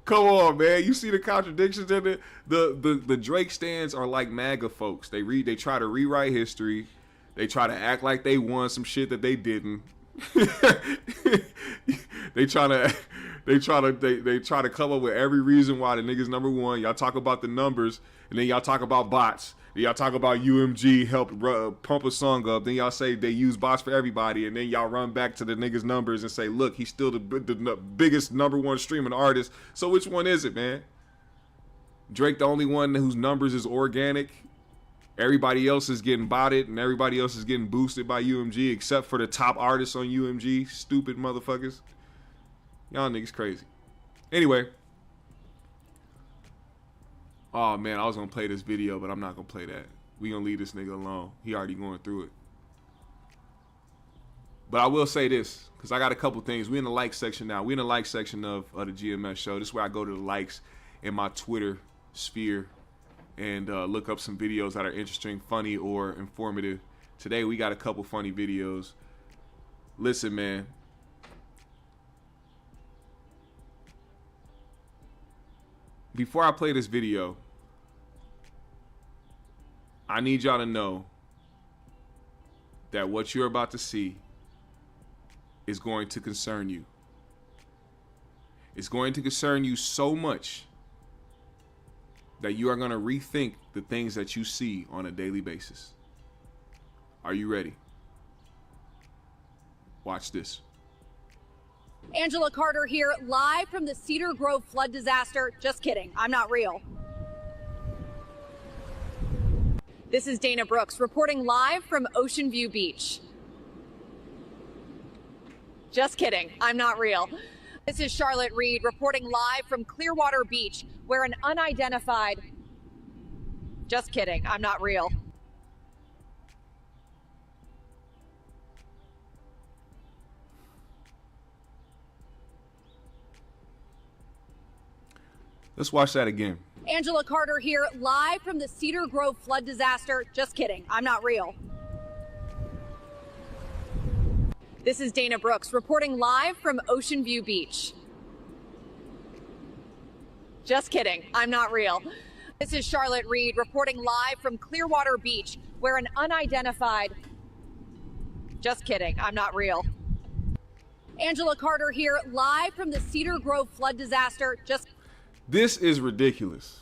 Speaker 1: Come on, man. You see the contradictions in it? The Drake stands are like MAGA folks. They try to rewrite history. They try to act like they won some shit that they didn't. They try to come up with every reason why the niggas #1. Y'all talk about the numbers, and then y'all talk about bots. Then y'all talk about UMG helped pump a song up. Then y'all say they use bots for everybody, and then y'all run back to the niggas' numbers and say, look, he's still the biggest #1 streaming artist. So which one is it, man? Drake the only one whose numbers is organic. Everybody else is getting botted, and everybody else is getting boosted by UMG, except for the top artists on UMG. Stupid motherfuckers. Y'all niggas crazy. Anyway. Oh, man, I was going to play this video, but I'm not going to play that. We going to leave this nigga alone. He already going through it. But I will say this, because I got a couple things. We in the like section now. We in the like section of the GMS show. This is where I go to the likes in my Twitter sphere and look up some videos that are interesting, funny, or informative. Today, we got a couple funny videos. Listen, man. Before I play this video, I need y'all to know that what you're about to see is going to concern you. It's going to concern you so much that you are going to rethink the things that you see on a daily basis. Are you ready? Watch this.
Speaker 9: Angela Carter here, live from the Cedar Grove flood disaster. Just kidding, I'm not real. This is Dana Brooks reporting live from Ocean View Beach. Just kidding, I'm not real. This is Charlotte Reed reporting live from Clearwater Beach, where an unidentified... Just kidding, I'm not real.
Speaker 1: Let's watch that again.
Speaker 9: Angela Carter here, live from the Cedar Grove flood disaster. Just kidding, I'm not real. This is Dana Brooks reporting live from Ocean View Beach. Just kidding, I'm not real. This is Charlotte Reed reporting live from Clearwater Beach, where an unidentified... Just kidding, I'm not real. Angela Carter here, live from the Cedar Grove flood disaster.
Speaker 1: This is ridiculous.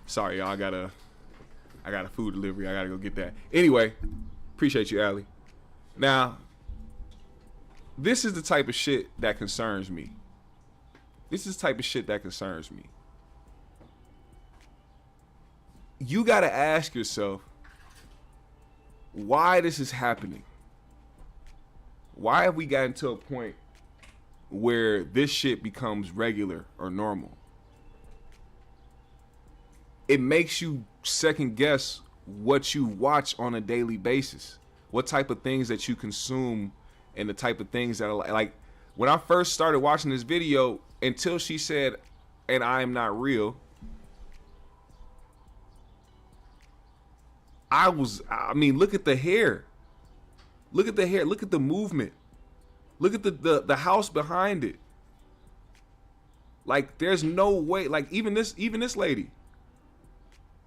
Speaker 1: Sorry, y'all. I got a food delivery. I gotta go get that. Anyway, appreciate you, Allie. Now, this is the type of shit that concerns me. This is the type of shit that concerns me. You gotta ask yourself why this is happening. Why have we gotten to a point where this shit becomes regular or normal? It makes you second guess what you watch on a daily basis, what type of things that you consume, and the type of things that are like when I first started watching this video, until she said, "And I am not real," I mean, look at the hair. Look at the hair. Look at the movement. Look at the house behind it. Like, there's no way. Like, even this lady.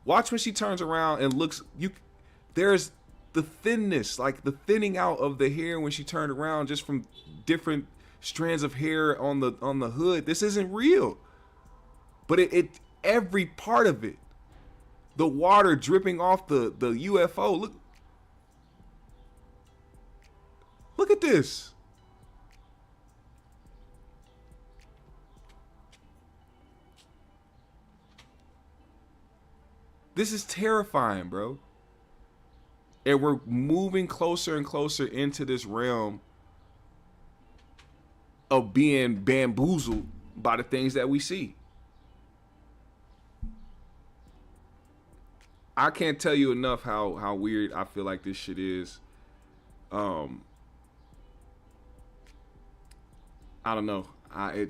Speaker 1: Watch when she turns around and looks. There's the thinness, like the thinning out of the hair when she turned around, just from different strands of hair on the hood. This isn't real. But it every part of it. The water dripping off the UFO. Look at this. This is terrifying, bro. And we're moving closer and closer into this realm of being bamboozled by the things that we see. I can't tell you enough how weird I feel like this shit is. I don't know. I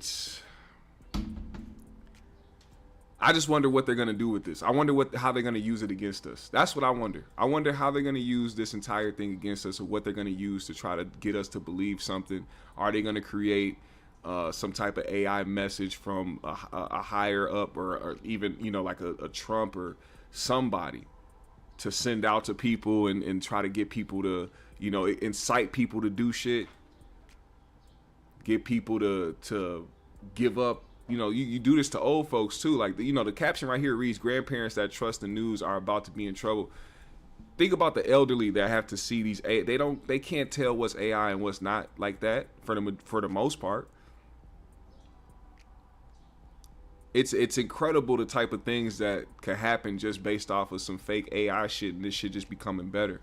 Speaker 1: just wonder what they're gonna do with this. I wonder how they're gonna use it against us. That's what I wonder. I wonder how they're gonna use this entire thing against us, or what they're gonna use to try to get us to believe something. Are they gonna create some type of AI message from a higher up, or even, you know, like a Trump or somebody, to send out to people and try to get people to, you know, incite people to do shit, get people to give up. You know, you do this to old folks too. Like, you know, the caption right here reads, "Grandparents that trust the news are about to be in trouble." Think about the elderly that have to see these. They can't tell what's AI and what's not, like that, for the most part. It's incredible the type of things that can happen just based off of some fake AI shit, and this shit just becoming better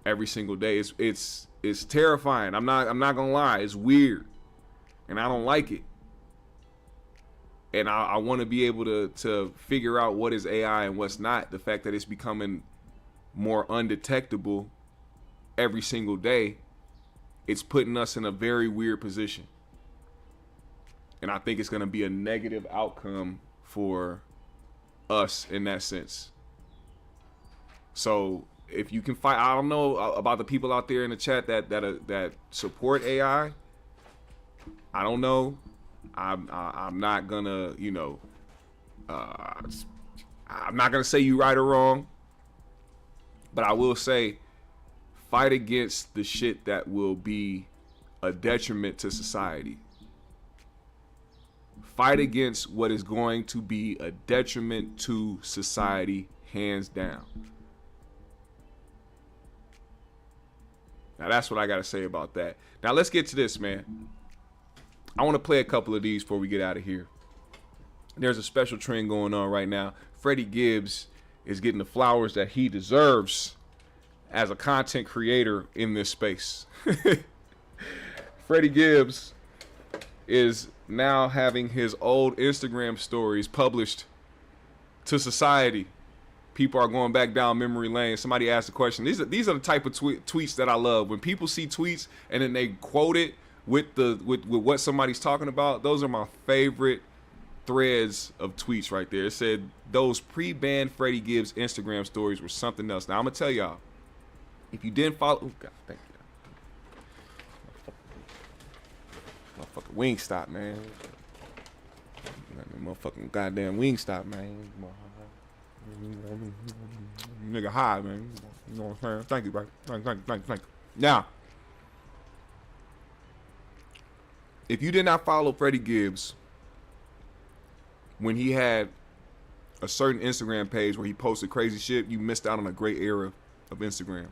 Speaker 1: every single day. It's terrifying. I'm not gonna lie. It's weird, and I don't like it. And I want to be able to figure out what is AI and what's not. The fact that it's becoming more undetectable every single day, it's putting us in a very weird position. And I think it's going to be a negative outcome for us in that sense. So if you can fight, I don't know about the people out there in the chat that support AI. I don't know. I'm not gonna, you know, I'm not gonna say you right or wrong, but I will say, fight against the shit that will be a detriment to society. Fight against what is going to be a detriment to society, hands down. Now that's what I gotta say about that. Now let's get to this, man. I want to play a couple of these before we get out of here. There's a special trend going on right now. Freddie Gibbs is getting the flowers that he deserves as a content creator in this space. Freddie Gibbs is now having his old Instagram stories published to society. People are going back down memory lane. Somebody asked a question. These are the type of tweets that I love. When people see tweets and then they quote it with what somebody's talking about. Those are my favorite threads of tweets right there. It said those pre-banned Freddie Gibbs Instagram stories were something else. Now I'm gonna tell y'all, if you didn't follow, oh God, thank you. Motherfucking Wingstop, man. Motherfucking goddamn Wingstop, man. Nigga high, man. You know what I'm saying? Thank you, bro. Thank you. Now, if you did not follow Freddie Gibbs when he had a certain Instagram page where he posted crazy shit, you missed out on a great era of Instagram.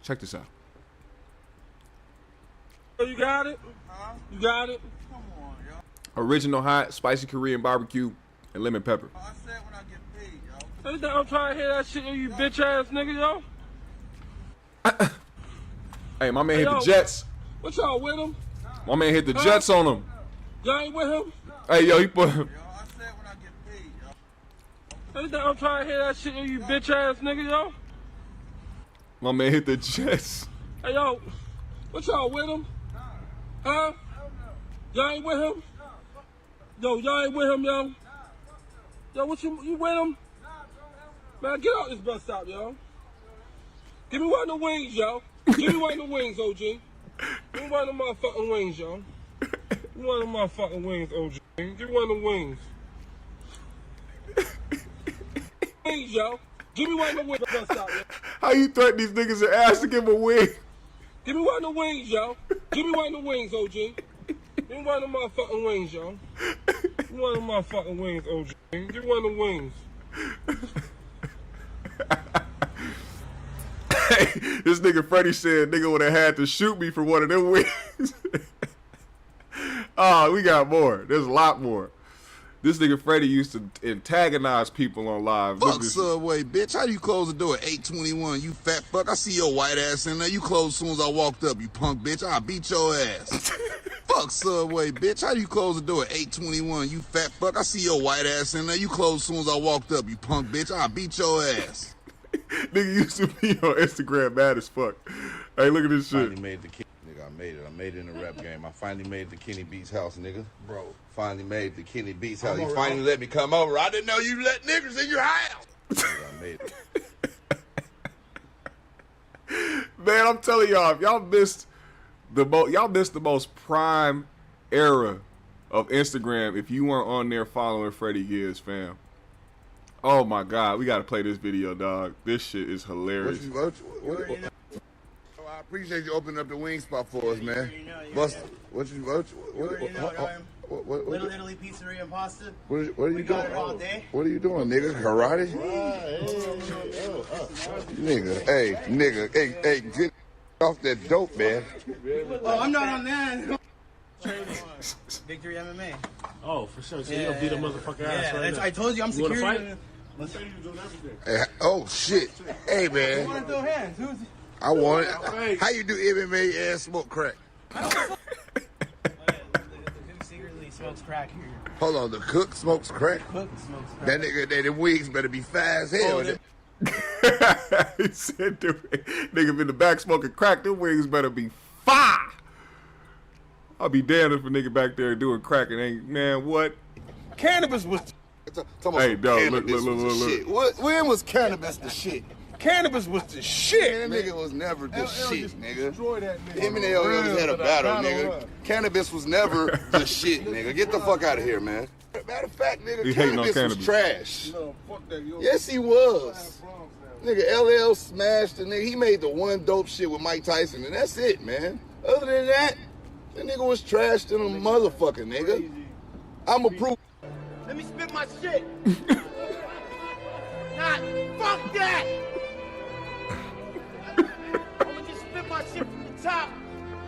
Speaker 1: Check this out.
Speaker 10: You got it? You got it? Come on, yo.
Speaker 1: Original hot, spicy Korean barbecue, and lemon pepper.
Speaker 10: I said when I get paid, yo. I'm trying to hear that shit, you bitch ass nigga, yo.
Speaker 1: Hey, my man hit
Speaker 10: yo,
Speaker 1: the Jets.
Speaker 10: What y'all with him?
Speaker 1: My man hit the Jets on him.
Speaker 10: Y'all ain't with him?
Speaker 1: Hey, yo, he put him.
Speaker 10: Yo, I said when I get paid, yo. I'm trying to hear that shit, you bitch ass nigga, yo.
Speaker 1: My man hit the Jets.
Speaker 10: Hey, yo, what y'all with him? Huh? Y'all ain't with him? Yo, y'all ain't with him, yo? Yo, what you with him? Man, get out this bus stop, yo. Give me one of the wings, yo. Give me one of the wings, OG. Give me one of the motherfucking wings, yo. Give me one of the motherfucking wings, OG. Give me one of the wings. Wings, yo. Give me one of the wings, bus stop, yo.
Speaker 1: How you threaten these niggas and ask to give him a wing?
Speaker 10: Give me one of the wings, yo. Give me one of the wings, OG. Give me one of the motherfucking wings, yo. Give me one of the motherfucking wings, OG. Give me one of the wings.
Speaker 1: Hey, this nigga Freddie said nigga would have had to shoot me for one of them wings. Oh, we got more. There's a lot more. This nigga Freddie used to antagonize people on live.
Speaker 11: Fuck Subway, bitch. How do you close the door at 8:21? You fat fuck. I see your white ass in there. You closed as soon as I walked up, you punk bitch. I'll beat your ass. Fuck Subway, bitch. How do you close the door at 8:21? You fat fuck. I see your white ass in there. You closed as soon as I walked up, you punk bitch. I'll beat your ass.
Speaker 1: Nigga used to be on Instagram mad as fuck. Hey, look at this shit.
Speaker 12: Finally made the kid, nigga. I made it. I made it in the rap game. I finally made the Kenny Beats house, nigga. Bro, finally made the Kenny Beats house. You finally let me come over. I didn't know you let niggas in your house. Nigga, I made it.
Speaker 1: Man, I'm telling y'all, if y'all missed the most prime era of Instagram if you weren't on there following Freddie Gibbs, fam. Oh my God, we gotta play this video, dog. This shit is hilarious.
Speaker 11: I appreciate you opening up the wing spot for us, man. Little
Speaker 7: Italy pizzeria and pasta.
Speaker 11: What are you doing?
Speaker 7: All day.
Speaker 11: What are you doing, nigga? Karate? Nigga, hey, get off that dope, man.
Speaker 7: Oh, I'm not on that. Victory MMA.
Speaker 10: Oh, for sure. So you gonna beat a motherfucker ass right now.
Speaker 7: I told you I'm security.
Speaker 10: You wanna fight?
Speaker 7: Let's say you're doing everything.
Speaker 11: Hey, oh shit. Hey, man.
Speaker 7: You want to throw hands?
Speaker 11: I want it. How you do MMA and smoke crack?
Speaker 7: The cook secretly smokes crack here.
Speaker 11: Hold on, the cook smokes crack?
Speaker 7: Cook smokes crack.
Speaker 11: That nigga, them wigs better be fire as hell.
Speaker 1: He said, nigga in the back smoking crack, them wings better be fire. I'll be damned if a nigga back there doing crack and ain't, man, what?
Speaker 10: Cannabis was...
Speaker 1: Hey, dog, look.
Speaker 11: Shit. When was cannabis the shit?
Speaker 10: Cannabis was the shit,
Speaker 11: man. That nigga was never the shit, nigga.
Speaker 10: That nigga.
Speaker 11: Him and LL just had a battle, nigga. Cannabis was never the shit, nigga. Get the fuck out of here, man. Matter of fact, nigga, cannabis was trash.
Speaker 10: No, fuck that.
Speaker 11: Yes, he was. Nigga, LL smashed the nigga. He made the one dope shit with Mike Tyson, and that's it, man. Other than that nigga was trashed in a motherfucker, nigga. I'ma prove.
Speaker 7: Let me spit my shit. Not fuck that. I'ma just spit my shit from the top,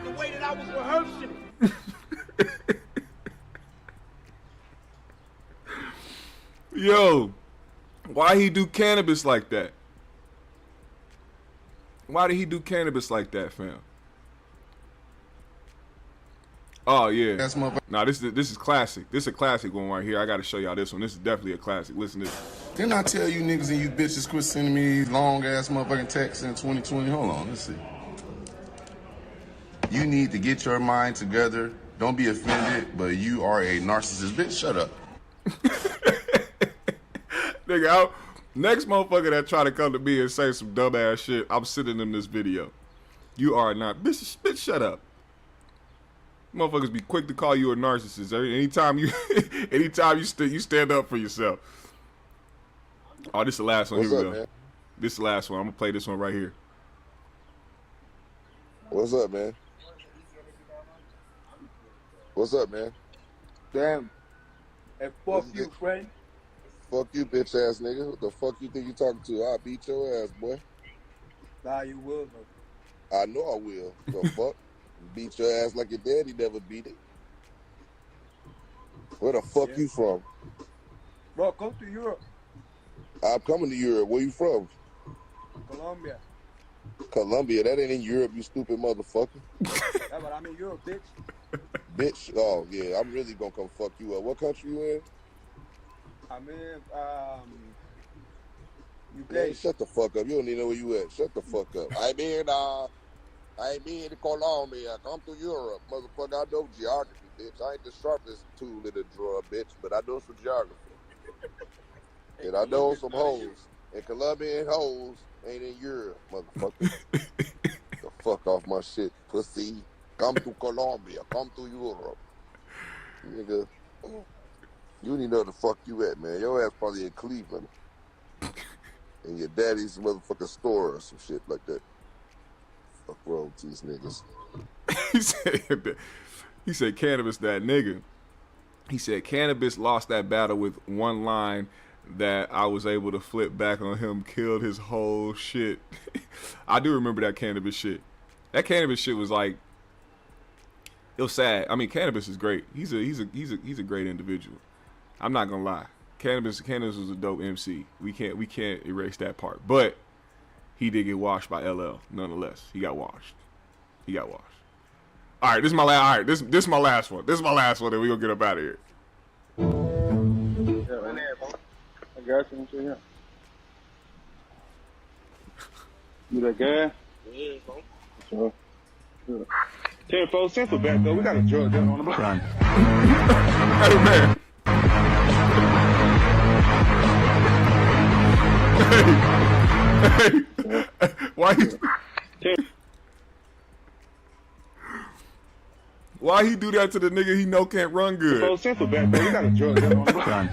Speaker 7: the way that I was rehearsing.
Speaker 1: Yo, why he do cannabis like that? Why did he do cannabis like that, fam? Oh yeah. Nah, this is classic. This is a classic one right here. I gotta show y'all this one. This is definitely a classic. Listen to this.
Speaker 11: Didn't I tell you niggas and you bitches quit sending me these long ass motherfucking texts in 2020? Hold on, let's see. You need to get your mind together. Don't be offended, but you are a narcissist. Bitch, shut up.
Speaker 1: Nigga, next motherfucker that try to come to me and say some dumbass shit, I'm sending them this video. You are not. Bitch, shut up. Motherfuckers be quick to call you a narcissist. Anytime you stand up for yourself. Oh, this is the last one. Here we go. Man? This is the last one. I'm gonna play this one right here.
Speaker 11: What's up, man? What's up, man?
Speaker 10: Damn. And fuck you, friend.
Speaker 11: Fuck you, bitch ass nigga. What the fuck you think you talking to? I'll beat your ass, boy.
Speaker 10: Nah, you will, though.
Speaker 11: I know I will. The fuck? Beat your ass like your daddy never beat it. Where the fuck you from?
Speaker 10: Bro, come to Europe.
Speaker 11: I'm coming to Europe. Where you from?
Speaker 10: Colombia.
Speaker 11: Colombia. That ain't in Europe, you stupid motherfucker.
Speaker 10: Yeah, but I'm in Europe, bitch.
Speaker 11: Bitch. Oh, yeah. I'm really gonna come fuck you up. What country you in?
Speaker 10: I'm in, UK.
Speaker 11: Man, shut the fuck up. You don't even know where you at. Shut the fuck up. I'm in Colombia. Come to Europe. Motherfucker, I know geography, bitch. I ain't the sharpest tool in the drawer, bitch, but I know some geography. And I know some hoes. And Colombian hoes ain't in Europe, motherfucker. The fuck off my shit, pussy. Come to Colombia. Come to Europe. Nigga. You don't even know where the fuck you at, man. Your ass probably in Cleveland. In your daddy's motherfucking store or some shit like that. Fuck wrong with these niggas.
Speaker 1: he said Cannabis that nigga. He said Cannabis lost that battle with one line that I was able to flip back on him, killed his whole shit. I do remember that Cannabis shit. That Cannabis shit was like, it was sad. I mean, Cannabis is great. He's a great individual. I'm not gonna lie. Cannabis was a dope MC. We can't erase that part. But he did get washed by LL, nonetheless. He got washed. All right, this is my last. All right, this is my last one. This is my last one, and we gonna get up out of here.
Speaker 10: I got you. Yeah. You that guy? Yeah, bro. Sure. 10-4 cents for back though. We got a drug dealer on the block.
Speaker 1: Hey man. Hey, why he do that to the nigga he know can't run good?
Speaker 10: 10-4 cents for back though. We got a drug dealer on the block.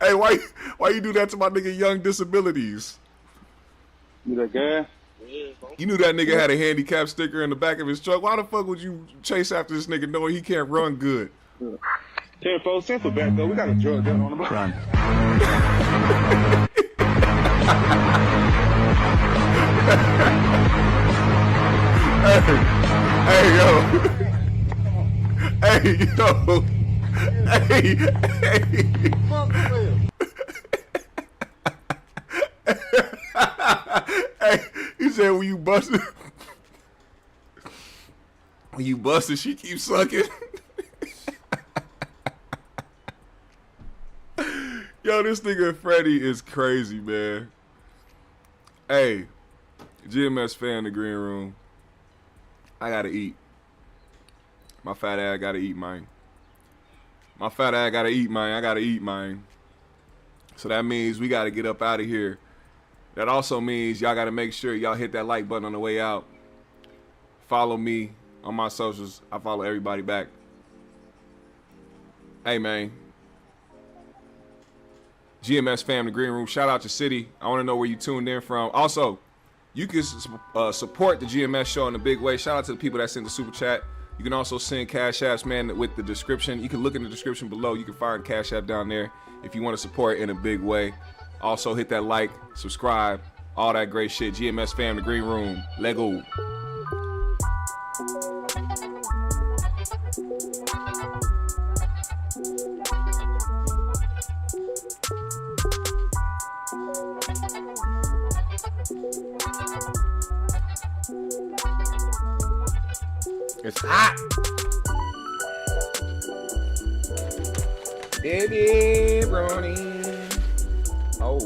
Speaker 1: Hey, why you do that to my nigga Young Disabilities?
Speaker 10: You that guy?
Speaker 1: You knew that nigga had a handicap sticker in the back of his truck. Why the fuck would you chase after this nigga knowing he can't run good?
Speaker 10: 10-4 cents for back though. We got a drug dealer on the block.
Speaker 1: Hey, yo. Hey, yo. Hey, he said when you busted, she keeps sucking. Yo, this nigga Freddie is crazy, man. Hey, GMS fan in the green room. I gotta eat. My fat ass gotta eat, man. I gotta eat, man. So that means we gotta get up out of here. That also means y'all gotta make sure y'all hit that like button on the way out. Follow me on my socials. I follow everybody back. Hey, man. GMS fam, the green room. Shout out to City. I want to know where you tuned in from. Also, you can support the GMS show in a big way. Shout out to the people that sent the super chat. You can also send cash apps, man, with the description. You can look in the description below. You can find cash app down there if you want to support in a big way. Also, hit that like, subscribe, all that great shit. GMS fam, the green room. Lego. It's hot. Baby brownie. Oh.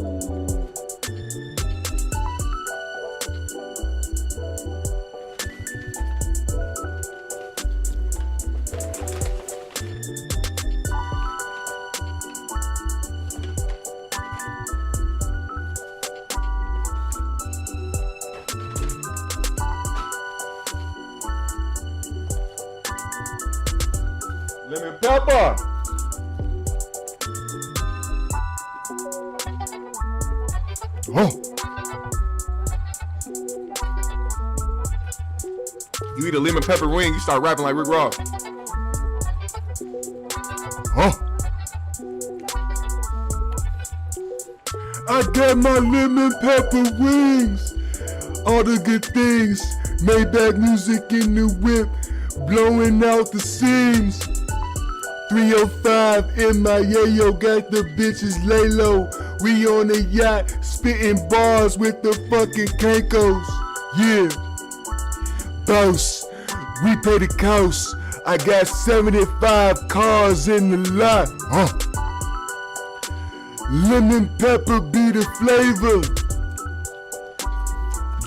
Speaker 1: Lemon pepper. Oh. You eat a lemon pepper wing, you start rapping like Rick Ross.
Speaker 13: Huh? I got my lemon pepper wings. All the good things. Maybach music in the whip. Blowing out the seams. 305 in my yayo. Got the bitches lay low. We on a yacht. Spitting bars with the fucking Cankos. Yeah. Boss. We pay the cost. I got 75 cars in the lot. Huh? Lemon pepper be the flavor.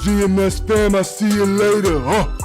Speaker 13: GMS fam, I see you later. Huh?